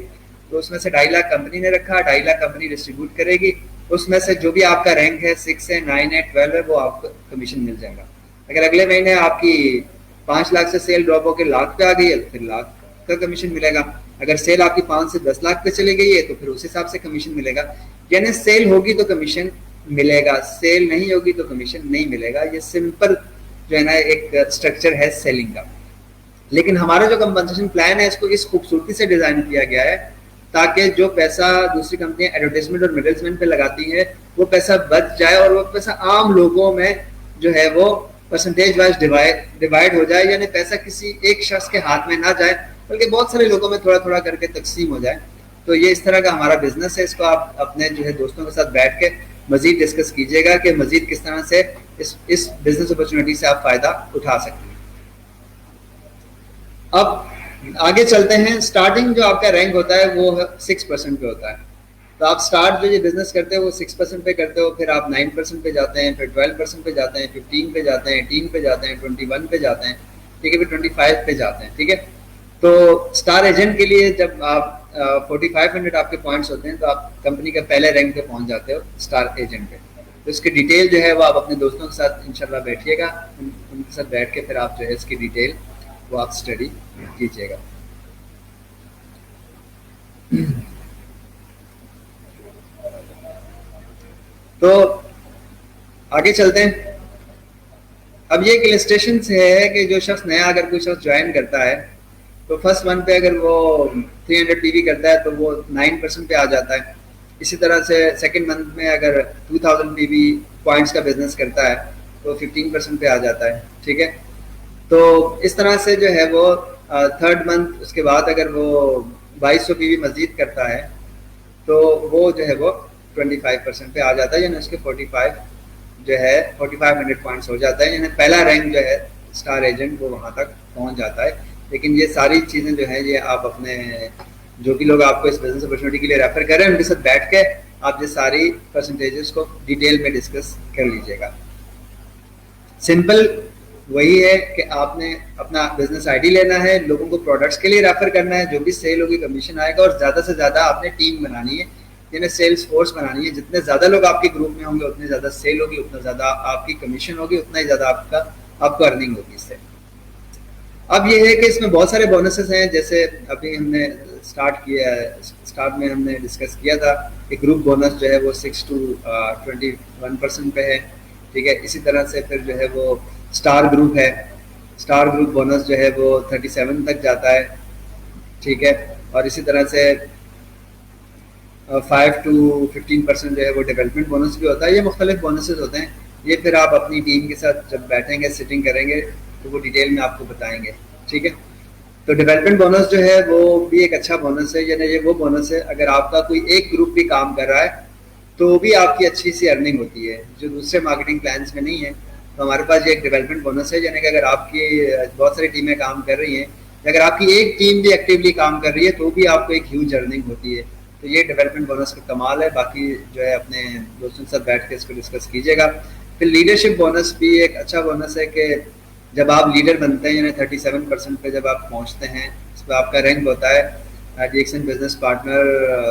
تو اس میں سے 2.5 لاکھ کمپنی نے رکھا, 2.5 لاکھ کمپنی ڈسٹریبیوٹ کرے گی. اس میں سے جو بھی آپ کا رینک ہے 6 ہے, 9 ہے, 12 ہے, وہ آپ کو کمیشن مل جائے گا. اگر اگلے مہینے آپ کی 5 لاکھ سے سیل ڈراپ ہو کے لاکھ پہ آ گئی ہے تو پھر لاکھ کا کمیشن ملے گا. اگر سیل آپ کی 5 سے 10 لاکھ پہ چلی گئی ہے تو پھر اس حساب سے کمیشن ملے گا. یعنی سیل ہوگی تو کمیشن ملے گا, سیل نہیں ہوگی تو کمیشن نہیں ملے گا. یہ سمپل جو ہے نا ایک اسٹرکچر ہے سیلنگ کا. لیکن ہمارا جو کمپنسیشن پلان ہے اس کو اس خوبصورتی سے ڈیزائن کیا گیا ہے تاکہ جو پیسہ دوسری کمپنیاں ایڈورٹائزمنٹ اور مڈل مین پہ لگاتی ہیں وہ پیسہ بچ جائے, اور وہ پیسہ عام لوگوں میں جو ہے وہ پرسنٹیج وائز ڈیوائڈ ہو جائے. یعنی پیسہ کسی ایک شخص کے ہاتھ میں نہ جائے بلکہ بہت سارے لوگوں میں تھوڑا تھوڑا کر کے تقسیم ہو جائے. تو یہ اس طرح کا ہمارا بزنس ہے. اس کو آپ اپنے جو ہے دوستوں کے ساتھ بیٹھ کے مزید ڈسکس کیجیے گا کہ مزید کس طرح سے اس بزنس اپرچونیٹی سے آپ فائدہ اٹھا سکتے ہیں. اب آگے چلتے ہیں. اسٹارٹنگ جو آپ کا رینک ہوتا ہے وہ 6% پہ ہوتا ہے. تو آپ اسٹارٹ جو یہ بزنس کرتے ہو وہ 6% پہ کرتے ہو, پھر آپ 9% پہ جاتے ہیں, پھر 12% پہ جاتے ہیں, 15 پہ جاتے ہیں, 18 پہ جاتے ہیں, 21 پہ جاتے ہیں, ٹھیک ہے, پھر 25 پہ جاتے ہیں. ٹھیک ہے. تو اسٹار ایجنٹ کے لیے جب آپ 4500 آپ کے پوائنٹس ہوتے ہیں تو آپ کمپنی کے پہلے رینک پہ پہنچ جاتے ہو اسٹار ایجنٹ پہ. تو اس کی ڈیٹیل جو ہے وہ آپ اپنے دوستوں کے ساتھ انشاءاللہ بیٹھیے گا, ان کے ساتھ بیٹھ کے پھر آپ جو ہے اس کی ڈیٹیل وہ آپ اسٹڈی کیجیے گا. تو آگے چلتے ہیں. اب یہ ایک السٹریشن سے ہے کہ جو شخص نیا اگر کوئی شخص جوائن کرتا ہے تو فرسٹ منتھ پہ اگر وہ 300 PV کرتا ہے تو وہ 9% پہ آ جاتا ہے. اسی طرح سے سیکنڈ منتھ میں اگر 2000 PV پوائنٹس کا بزنس کرتا ہے تو 15% پہ آ جاتا ہے. ٹھیک ہے, تو اس طرح سے جو ہے وہ تھرڈ منتھ اس کے بعد اگر وہ 2200 PV مزید کرتا ہے تو وہ جو ہے وہ 25% پہ آ جاتا ہے, یعنی اس کے 45 جو ہے 4500 پوائنٹس ہو جاتا ہے, یعنی پہلا رینک جو ہے اسٹار ایجنٹ وہ وہاں تک پہنچ جاتا ہے. لیکن یہ ساری چیزیں جو ہیں یہ آپ اپنے جو بھی لوگ آپ کو اس بزنس اپرچونیٹی کے لیے ریفر کر رہے ہیں ان کے ساتھ بیٹھ کے آپ یہ ساری پرسنٹیجز کو ڈیٹیل میں ڈسکس کر لیجیے گا. سمپل وہی ہے کہ آپ نے اپنا بزنس آئی ڈی لینا ہے, لوگوں کو پروڈکٹس کے لیے ریفر کرنا ہے, جو بھی سیل ہوگی کمیشن آئے گا, اور زیادہ سے زیادہ آپ نے ٹیم بنانی ہے, یعنی سیلس فورس بنانی ہے. جتنے زیادہ لوگ آپ کے گروپ میں ہوں گے اتنے زیادہ سیل ہوگی, اتنا زیادہ آپ کی کمیشن ہوگی, اتنا ہی زیادہ آپ کو ارننگ ہوگی اس سے. اب یہ ہے کہ اس میں بہت سارے بونسز ہیں, جیسے ابھی ہم نے اسٹارٹ کیا ہے, اسٹارٹ میں ہم نے ڈسکس کیا تھا کہ گروپ بونس جو ہے وہ 6 to 21% پہ ہے. ٹھیک ہے, اسی طرح سے پھر جو ہے وہ اسٹار گروپ ہے, اسٹار گروپ بونس جو ہے وہ 37 تک جاتا ہے. ٹھیک ہے, اور اسی طرح سے 5 to 15% جو ہے وہ ڈیولپمنٹ بونس بھی ہوتا ہے. یہ مختلف بونسز ہوتے ہیں, یہ پھر آپ اپنی ٹیم کے ساتھ جب بیٹھیں گے سیٹنگ کریں گے تو وہ ڈیٹیل میں آپ کو بتائیں گے. ٹھیک ہے, تو ڈیولپمنٹ بونس جو ہے وہ بھی ایک اچھا بونس ہے, یعنی یہ وہ بونس ہے اگر آپ کا کوئی ایک گروپ بھی کام کر رہا ہے تو بھی آپ کی اچھی سی ارننگ ہوتی ہے, جو دوسرے مارکیٹنگ پلانس میں نہیں ہے. تو ہمارے پاس یہ ایک ڈیولپمنٹ بونس ہے, یعنی کہ اگر آپ کی بہت ساری ٹیمیں کام کر رہی ہیں, اگر آپ کی ایک ٹیم بھی ایکٹیولی کام کر رہی ہے تو بھی آپ کو ایک ہیوج ارننگ ہوتی ہے. تو یہ ڈیولپمنٹ بونس کا کمال ہے. باقی جو ہے اپنے دوستوں کے ساتھ بیٹھ کے اس کو ڈسکس کیجیے گا. پھر لیڈرشپ بونس بھی ایک اچھا بونس ہے کہ جب آپ لیڈر بنتے ہیں, یعنی 37% پہ جب آپ پہنچتے ہیں, اس پہ آپ کا رینک ہوتا ہے Dickens business partner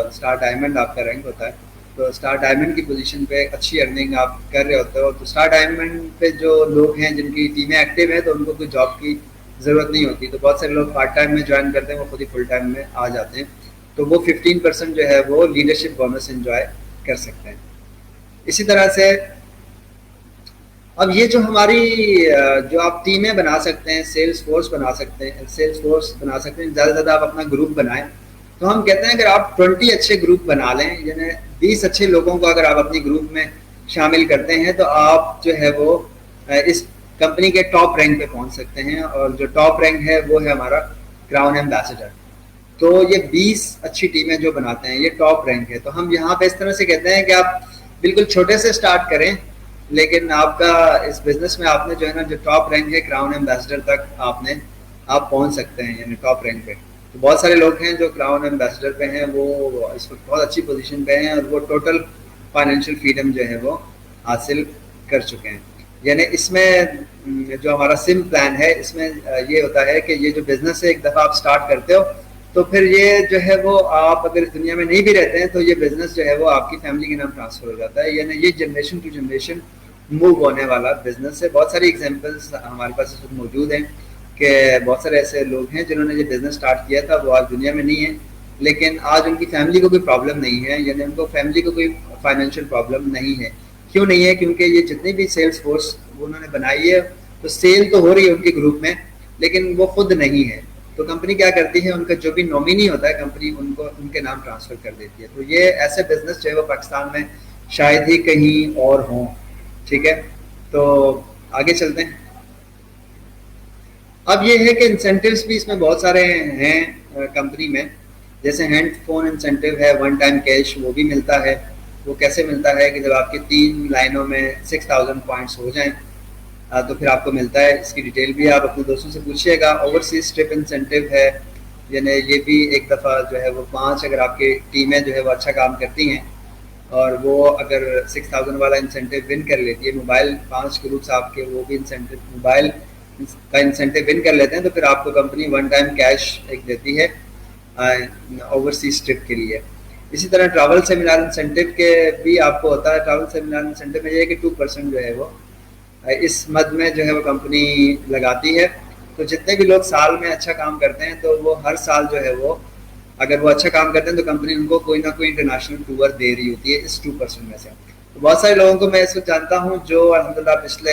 star diamond آپ کا رینک ہوتا ہے. تو اسٹار ڈائمنڈ کی پوزیشن پہ اچھی ارننگ آپ کر رہے ہوتے ہو. تو اسٹار ڈائمنڈ پہ جو لوگ ہیں جن کی ٹیمیں ایکٹیو ہیں تو ان کو کوئی جاب کی ضرورت نہیں ہوتی. تو بہت سارے لوگ پارٹ ٹائم میں جوائن کرتے ہیں, وہ خود ہی فل ٹائم میں آ جاتے ہیں. تو وہ 15% جو ہے وہ لیڈرشپ بونس انجوائے کر سکتے ہیں. اسی طرح سے اب یہ جو ہماری جو آپ ٹیمیں بنا سکتے ہیں, سیلس فورس بنا سکتے ہیں, زیادہ سے زیادہ آپ اپنا گروپ بنائیں. تو ہم کہتے ہیں اگر آپ 20 اچھے گروپ بنا لیں, یعنی 20 اچھے لوگوں کو اگر آپ اپنی گروپ میں شامل کرتے ہیں تو آپ جو ہے وہ اس کمپنی کے ٹاپ رینک پہ پہنچ سکتے ہیں. اور جو ٹاپ رینک ہے وہ ہے ہمارا کراؤن ایمبیسڈر. تو یہ 20 اچھی ٹیمیں جو بناتے ہیں یہ ٹاپ رینک ہے. تو ہم یہاں پہ اس طرح سے کہتے ہیں کہ آپ بالکل چھوٹے سے سٹارٹ کریں, لیکن آپ کا اس بزنس میں آپ نے جو ہے نا جو ٹاپ رینک ہے کراؤن ایمبیسڈر تک آپ پہنچ سکتے ہیں, یعنی ٹاپ رینک پہ. تو بہت سارے لوگ ہیں جو کراؤن ایمبیسڈر پہ ہیں, وہ اس وقت بہت اچھی پوزیشن پہ ہیں اور وہ ٹوٹل فائنینشیل فریڈم جو ہے وہ حاصل کر چکے ہیں. یعنی اس میں جو ہمارا سم پلان ہے اس میں یہ ہوتا ہے کہ یہ جو بزنس ہے ایک دفعہ آپ سٹارٹ کرتے ہو تو پھر یہ جو ہے وہ آپ اگر اس دنیا میں نہیں بھی رہتے ہیں تو یہ بزنس جو ہے وہ آپ کی فیملی کے نام ٹرانسفر ہو جاتا ہے. یعنی یہ جنریشن ٹو جنریشن موو ہونے والا بزنس ہے. بہت ساری ایگزامپلس ہمارے پاس اس وقت موجود ہیں کہ بہت سارے ایسے لوگ ہیں جنہوں نے یہ بزنس سٹارٹ کیا تھا, وہ آج دنیا میں نہیں ہیں, لیکن آج ان کی فیملی کو کوئی پرابلم نہیں ہے, یعنی ان کو فیملی کو کوئی فائنینشیل پرابلم نہیں ہے. کیوں نہیں ہے؟ کیونکہ یہ جتنی بھی سیلس فورس انہوں نے بنائی ہے تو سیل تو ہو رہی ہے ان کے گروپ میں, لیکن وہ خود نہیں ہے. تو کمپنی کیا کرتی ہے, ان کا جو بھی نومینی ہوتا ہے کمپنی ان کے نام ٹرانسفر کر دیتی ہے. تو یہ ایسے بزنس جو ہے وہ پاکستان میں شاید ہی کہیں اور ہوں. ٹھیک ہے, تو آگے چلتے ہیں. اب یہ ہے کہ انسینٹیوز بھی اس میں بہت سارے ہیں کمپنی میں, جیسے ہینڈ فون انسینٹیو ہے, ون ٹائم کیش وہ بھی ملتا ہے. وہ کیسے ملتا ہے کہ جب آپ کی 3 لائنوں میں 6000 پوائنٹس ہو جائیں تو پھر آپ کو ملتا ہے. اس کی ڈیٹیل بھی آپ اپنے دوستوں سے پوچھیے گا. اوورسیز ٹرپ انسینٹیو ہے, یعنی یہ بھی ایک دفعہ جو ہے وہ 5 اگر آپ کی ٹیمیں جو ہے وہ اچھا کام کرتی ہیں اور وہ اگر 6000 والا انسینٹیو ون کر لیتی ہے, موبائل 5 گروپس آپ کے وہ بھی انسینٹیو موبائل کا انسینٹیو ون کر لیتے ہیں, تو پھر آپ کو کمپنی ون ٹائم کیش ایک دیتی ہے اوورسیز ٹرپ کے لیے. اسی طرح ٹریول سیمینار انسینٹیو کے بھی آپ کو ہوتا ہے. ٹریول سیمینار انسینٹیو میں یہ ہے کہ 2% جو ہے وہ اس مد میں جو ہے وہ کمپنی لگاتی ہے. تو جتنے بھی لوگ سال میں اچھا کام کرتے ہیں تو وہ ہر سال جو ہے وہ اگر وہ اچھا کام کرتے ہیں تو کمپنی ان کو کوئی نہ کوئی انٹرنیشنل ٹور دے رہی ہوتی ہے اس 2% میں سے. تو بہت سارے لوگوں کو میں اس وقت جانتا ہوں جو الحمدللہ پچھلے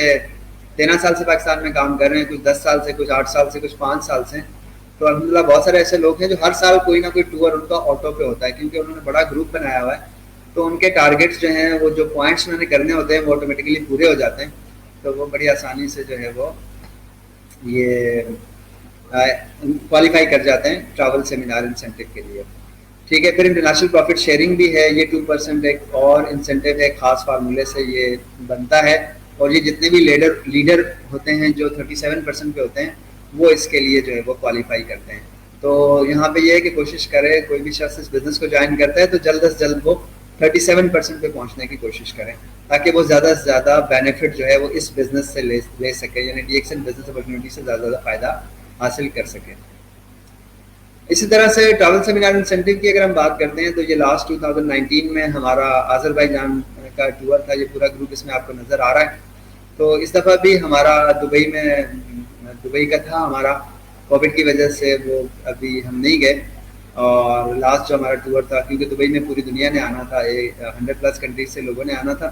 13 سال سے پاکستان میں کام کر رہے ہیں, کچھ 10 سال سے, کچھ 8 سال سے, کچھ 5 سال سے. تو الحمدللہ بہت سارے ایسے لوگ ہیں جو ہر سال کوئی نہ کوئی ٹور ان کا آٹو پہ ہوتا ہے کیونکہ انہوں نے بڑا گروپ بنایا ہوا ہے. تو ان کے ٹارگیٹس جو ہیں وہ جو پوائنٹس انہوں نے کرنے ہوتے ہیں وہ آٹومیٹکلی پورے ہو جاتے ہیں. تو وہ بڑی آسانی سے جو ہے وہ یہ کوالیفائی کر جاتے ہیں ٹریول سیمینار انسینٹیو کے لیے. ٹھیک ہے. پھر انٹرنیشنل پروفٹ شیئرنگ بھی ہے. یہ 2% ایک اور انسینٹیو ہے, خاص فارمولے سے یہ بنتا ہے. اور یہ جتنے بھی لیڈر ہوتے ہیں جو 37% پہ ہوتے ہیں وہ اس کے لیے جو ہے وہ کوالیفائی کرتے ہیں. تو یہاں پہ یہ ہے کہ کوشش کرے کوئی بھی شخص اس بزنس کو جوائن کرتا ہے تو جلد از جلد وہ 37% پہ پہنچنے کی کوشش کریں تاکہ وہ زیادہ سے زیادہ بینیفٹ جو ہے وہ اس بزنس سے لے سکے, یعنی D X N business opportunity سے زیادہ زیادہ فائدہ حاصل کر سکے. اسی طرح سے ٹریول سیمینار انسینٹیو کی اگر ہم بات کرتے ہیں تو یہ لاسٹ 2019 میں ہمارا آذربائیجان کا ٹور تھا. یہ پورا گروپ اس میں آپ کو نظر آ رہا ہے. تو اس دفعہ بھی ہمارا دبئی کا تھا. ہمارا کووڈ کی وجہ سے وہ ابھی ہم نہیں گئے. اور لاسٹ جو ہمارا ٹور تھا کیونکہ دبئی میں پوری دنیا نے آنا تھا, 100+ کنٹریز سے لوگوں نے آنا تھا.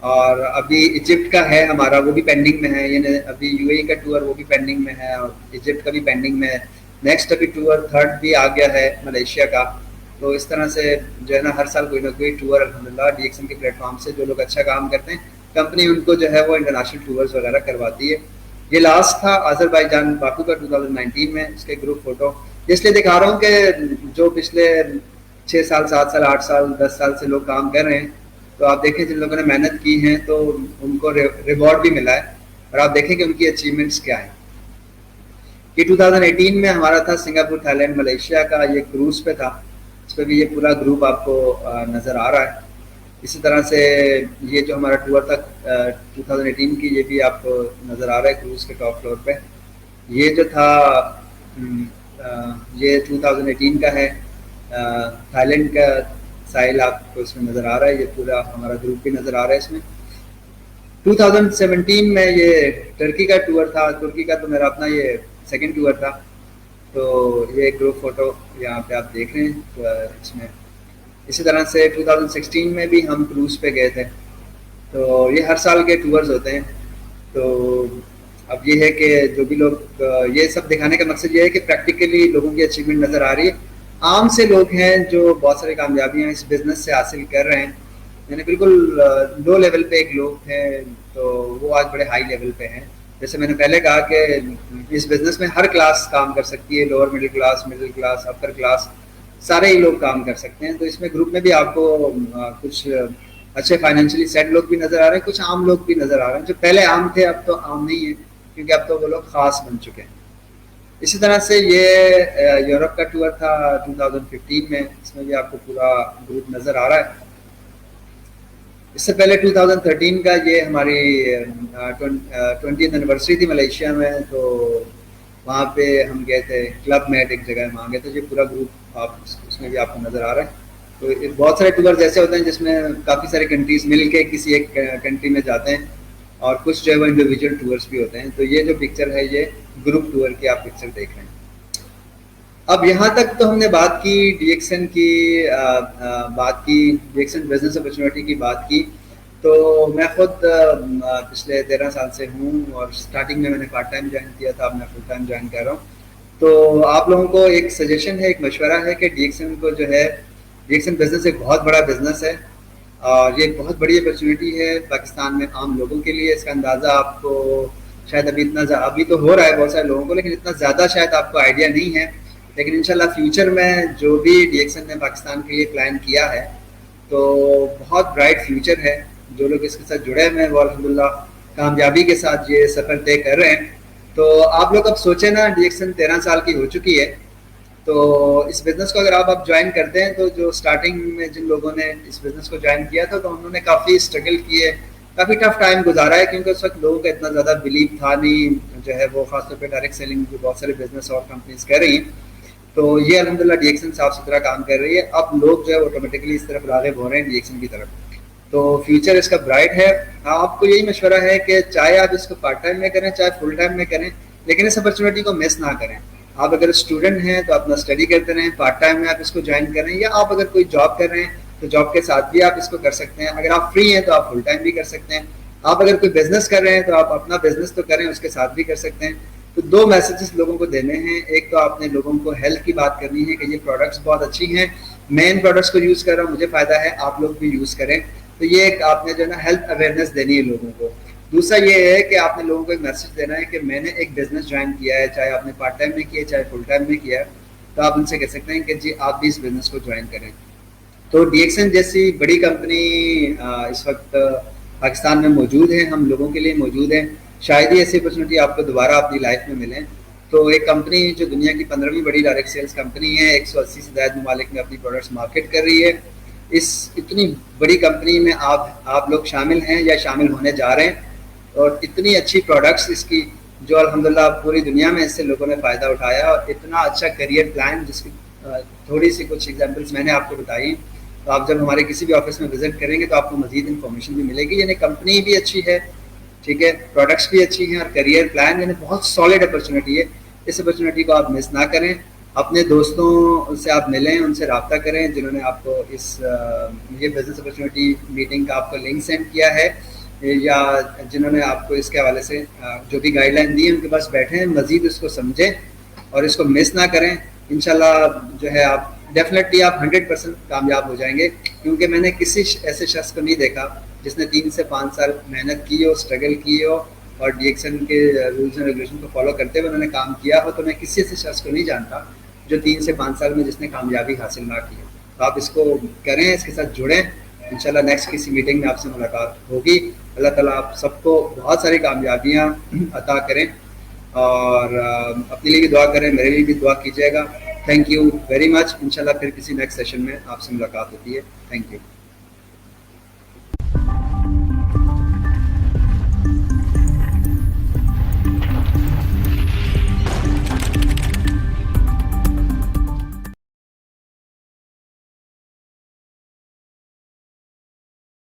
اور ابھی ایجپٹ کا ہے ہمارا, وہ بھی پینڈنگ میں ہے. یعنی ابھی یو اے ای کا ٹور وہ بھی پینڈنگ میں ہے اور ایجپٹ کا بھی پینڈنگ میں ہے. نیکسٹ ابھی ٹور 3rd بھی آ گیا ہے ملیشیا کا. تو اس طرح سے جو ہے نا ہر سال کوئی نہ کوئی ٹور الحمدللہ ڈی ایکس این کے پلیٹ فارم سے جو لوگ اچھا کام کرتے ہیں کمپنی ان کو جو ہے وہ انٹرنیشنل ٹورز وغیرہ کرواتی ہے. یہ لاسٹ تھا آذربائیجان باکو کا 2019 میں, اس کے گروپ فوٹو اس لیے دکھا رہا ہوں کہ جو پچھلے 6 سال 7 سال 8 سال 10 سال سے لوگ کام کر رہے ہیں تو آپ دیکھیں جن لوگوں نے محنت کی ہے تو ان کو ریوارڈ بھی ملا ہے. اور آپ دیکھیں کہ ان کی اچیومنٹس کیا ہیں. یہ 2018 میں ہمارا تھا سنگاپور, تھائی لینڈ, ملیشیا کا. یہ کروز پہ تھا. اس پہ بھی یہ پورا گروپ آپ کو نظر آ رہا ہے. اسی طرح سے یہ جو ہمارا ٹور تھا 2018 کی یہ بھی آپ کو نظر آ رہا ہے کروز کے ٹاپ فلور پہ. یہ جو تھا یہ 2018 کا ہے. تھائی لینڈ کا ساحل آپ کو اس میں نظر آ رہا ہے. یہ پورا ہمارا گروپ بھی نظر آ رہا ہے اس میں. 2017 میں یہ ٹرکی کا ٹور تھا. ترکی کا تو میرا اپنا یہ 2nd ٹور تھا. تو یہ گروپ فوٹو یہاں پہ آپ دیکھ رہے ہیں اس میں. اسی طرح سے 2016 میں بھی ہم کروز پہ گئے تھے. تو یہ ہر سال کے ٹورز ہوتے ہیں. تو اب یہ ہے کہ جو بھی لوگ یہ سب دکھانے کا مقصد یہ ہے کہ پریکٹیکلی لوگوں کی اچیومنٹ نظر آ رہی ہے. عام سے لوگ ہیں جو بہت ساری کامیابیاں اس بزنس سے حاصل کر رہے ہیں, یعنی بالکل لو لیول پہ ایک لوگ تھے تو وہ آج بڑے ہائی لیول پہ ہیں. جیسے میں نے پہلے کہا کہ اس بزنس میں ہر کلاس کام کر سکتی ہے, lower middle class, middle class, upper class, سارے ہی لوگ کام کر سکتے ہیں. تو اس میں گروپ میں بھی آپ کو کچھ اچھے فائنینشلی سیٹ لوگ بھی نظر آ رہے ہیں, کچھ عام لوگ بھی نظر آ رہے ہیں. جو پہلے عام تھے اب تو عام نہیں ہیں کیونکہ اب تو وہ لوگ خاص بن چکے ہیں. اسی طرح سے یہ یورپ کا ٹور تھا 2015 میں. اس میں بھی آپ کو پورا گروپ نظر آ رہا ہے. اس سے پہلے 2013 کا یہ ہماری 20th اینیورسری تھی ملیشیا میں. تو وہاں پہ ہم گئے تھے کلب میٹ ایک جگہ, وہاں گئے تھے. جو پورا گروپ آپ اس میں بھی آپ کو نظر آ رہا ہے. تو بہت سارے ٹورز ایسے ہوتے ہیں جس میں کافی سارے کنٹریز مل کے کسی ایک کنٹری میں جاتے ہیں اور کچھ جو ہے وہ انڈیویجول ٹورز بھی ہوتے ہیں. تو یہ جو پکچر ہے یہ گروپ ٹور کی آپ پکچر دیکھ رہے ہیں. اب یہاں تک تو ہم نے بات کی ڈی ایکس این کی, D X N business opportunity کی بات کی. تو میں خود پچھلے 13 سال سے ہوں اور اسٹارٹنگ میں نے پارٹ ٹائم جوائن کیا تھا, اب میں فل ٹائم جوائن کر رہا ہوں. تو آپ لوگوں کو ایک سجیشن ہے, ایک مشورہ ہے کہ ڈی ایکس این کو جو ہے ڈی ایکس این بزنس ایک بہت بڑا بزنس ہے اور یہ ایک بہت بڑی اپرچونیٹی ہے پاکستان میں عام لوگوں کے لیے. اس کا اندازہ آپ کو شاید ابھی تو ہو رہا ہے بہت سارے لوگوں کو, لیکن اتنا زیادہ شاید آپ کو آئیڈیا نہیں ہے. لیکن انشاءاللہ فیوچر میں جو بھی ڈی ایکس این نے پاکستان کے لیے پلان کیا ہے تو بہت برائٹ فیوچر ہے. جو لوگ اس کے ساتھ جڑے ہوئے ہیں وہ الحمدللہ کامیابی کے ساتھ یہ سفر طے کر رہے ہیں. تو آپ لوگ اب سوچیں نا, ڈی ایکس این 13 سال کی ہو چکی ہے. تو اس بزنس کو اگر آپ جوائن کرتے ہیں تو جو اسٹارٹنگ میں جن لوگوں نے اس بزنس کو جوائن کیا تھا تو انہوں نے کافی اسٹرگل کیے, کافی ٹف ٹائم گزارا ہے کیونکہ اس وقت لوگوں کا اتنا زیادہ بلیو تھا نہیں جو ہے وہ, خاص طور پہ ڈائریکٹ سیلنگ جو بہت سارے بزنس اور کمپنیز کر رہی ہیں. تو یہ الحمدللہ ڈی ایکسن صاف ستھرا کام کر رہی ہے. اب لوگ جو ہے آٹومیٹکلی اس طرف راغب ہو رہے ہیں ڈی ایکسن کی طرف. تو فیوچر اس کا برائٹ ہے. آپ کو یہی مشورہ ہے کہ چاہے آپ اس کو پارٹ ٹائم میں کریں چاہے فل ٹائم میں کریں, لیکن اس اپرچونیٹی کو مس نہ کریں. آپ اگر اسٹوڈنٹ ہیں تو اپنا اسٹڈی کرتے رہیں, پارٹ ٹائم میں آپ اس کو جوائن کریں, یا آپ اگر کوئی جاب کر رہے ہیں تو جاب کے ساتھ بھی آپ اس کو کر سکتے ہیں. اگر آپ فری ہیں تو آپ فل ٹائم بھی کر سکتے ہیں. آپ اگر کوئی بزنس کر رہے ہیں تو آپ اپنا بزنس تو کریں, اس کے ساتھ بھی کر سکتے ہیں. تو 2 میسیجز لوگوں کو دینے ہیں. ایک تو آپ نے لوگوں کو ہیلتھ کی بات کرنی ہے کہ یہ پروڈکٹس بہت اچھی ہیں, میں ان پروڈکٹس کو یوز کر رہا ہوں, مجھے فائدہ ہے, آپ لوگ بھی یوز کریں. تو یہ ایک آپ نے جو ہے نا ہیلتھ اویئرنیس دینی ہے لوگوں کو. دوسرا یہ ہے کہ آپ نے لوگوں کو ایک میسج دینا ہے کہ میں نے ایک بزنس جوائن کیا ہے, چاہے آپ نے پارٹ ٹائم میں کیا ہے چاہے فل ٹائم میں کیا ہے, تو آپ ان سے کہہ سکتے ہیں کہ جی آپ بھی اس بزنس کو جوائن کریں. تو ڈی ایکسن جیسی بڑی کمپنی اس وقت پاکستان میں موجود ہے, ہم لوگوں کے لیے موجود ہے. شاید ہی ایسی اپرچونیٹی آپ کو دوبارہ اپنی لائف میں ملیں. تو ایک کمپنی جو دنیا کی 15ویں بڑی ڈائریکٹ سیلز کمپنی ہے, 180 سے زائد ممالک میں اپنی پروڈکٹس مارکیٹ کر رہی ہے. اس اتنی بڑی کمپنی میں آپ لوگ شامل ہیں یا شامل ہونے جا رہے ہیں, اور اتنی اچھی پروڈکٹس اس کی جو الحمدللہ پوری دنیا میں اس سے لوگوں نے فائدہ اٹھایا, اور اتنا اچھا کیریئر پلان جس کی تھوڑی سی کچھ ایگزامپلس میں نے آپ کو بتائی. تو آپ جب ہمارے کسی بھی آفس میں وزٹ کریں گے تو آپ کو مزید انفارمیشن بھی ملے گی. یعنی کمپنی بھی اچھی ہے, ٹھیک ہے, پروڈکٹس بھی اچھی ہیں, اور کیریئر پلان یعنی بہت سالڈ اپرچونیٹی ہے. اس اپرچونیٹی کو آپ مس نہ کریں. اپنے دوستوں سے آپ ملیں, ان سے رابطہ کریں جنہوں نے آپ کو یہ بزنس اپرچونیٹی میٹنگ کا آپ کو لنک سینڈ کیا ہے, یا جنہوں نے آپ کو اس کے حوالے سے جو بھی گائیڈ لائن دی ہے ان کے پاس بیٹھیں, مزید اس کو سمجھیں اور اس کو مس نہ کریں. انشاءاللہ جو ہے آپ ڈیفینیٹلی آپ 100% کامیاب ہو جائیں گے, کیونکہ میں نے کسی ایسے شخص کو نہیں دیکھا جس نے 3 سے 5 سال محنت کی ہو, اسٹرگل کی ہو, اور ڈی ایکسن کے رولز اینڈ ریگولیشن کو فالو کرتے ہوئے انہوں نے کام کیا ہو. تو میں کسی ایسے شخص کو نہیں جانتا جو 3 سے 5 سال میں جس نے کامیابی حاصل نہ کی. تو آپ اس کو کریں, اس کے ساتھ جڑیں. انشاءاللہ نیکسٹ کسی میٹنگ میں آپ سے ملاقات ہوگی. اللہ تعالیٰ آپ سب کو بہت ساری کامیابیاں عطا کریں, اور اپنے لیے بھی دعا کریں, میرے لیے بھی دعا کیجیے گا. Thank you very much. انشاءاللہ پھر کسی نیکسٹ سیشن میں آپ سے ملاقات ہوتی ہے. Thank you.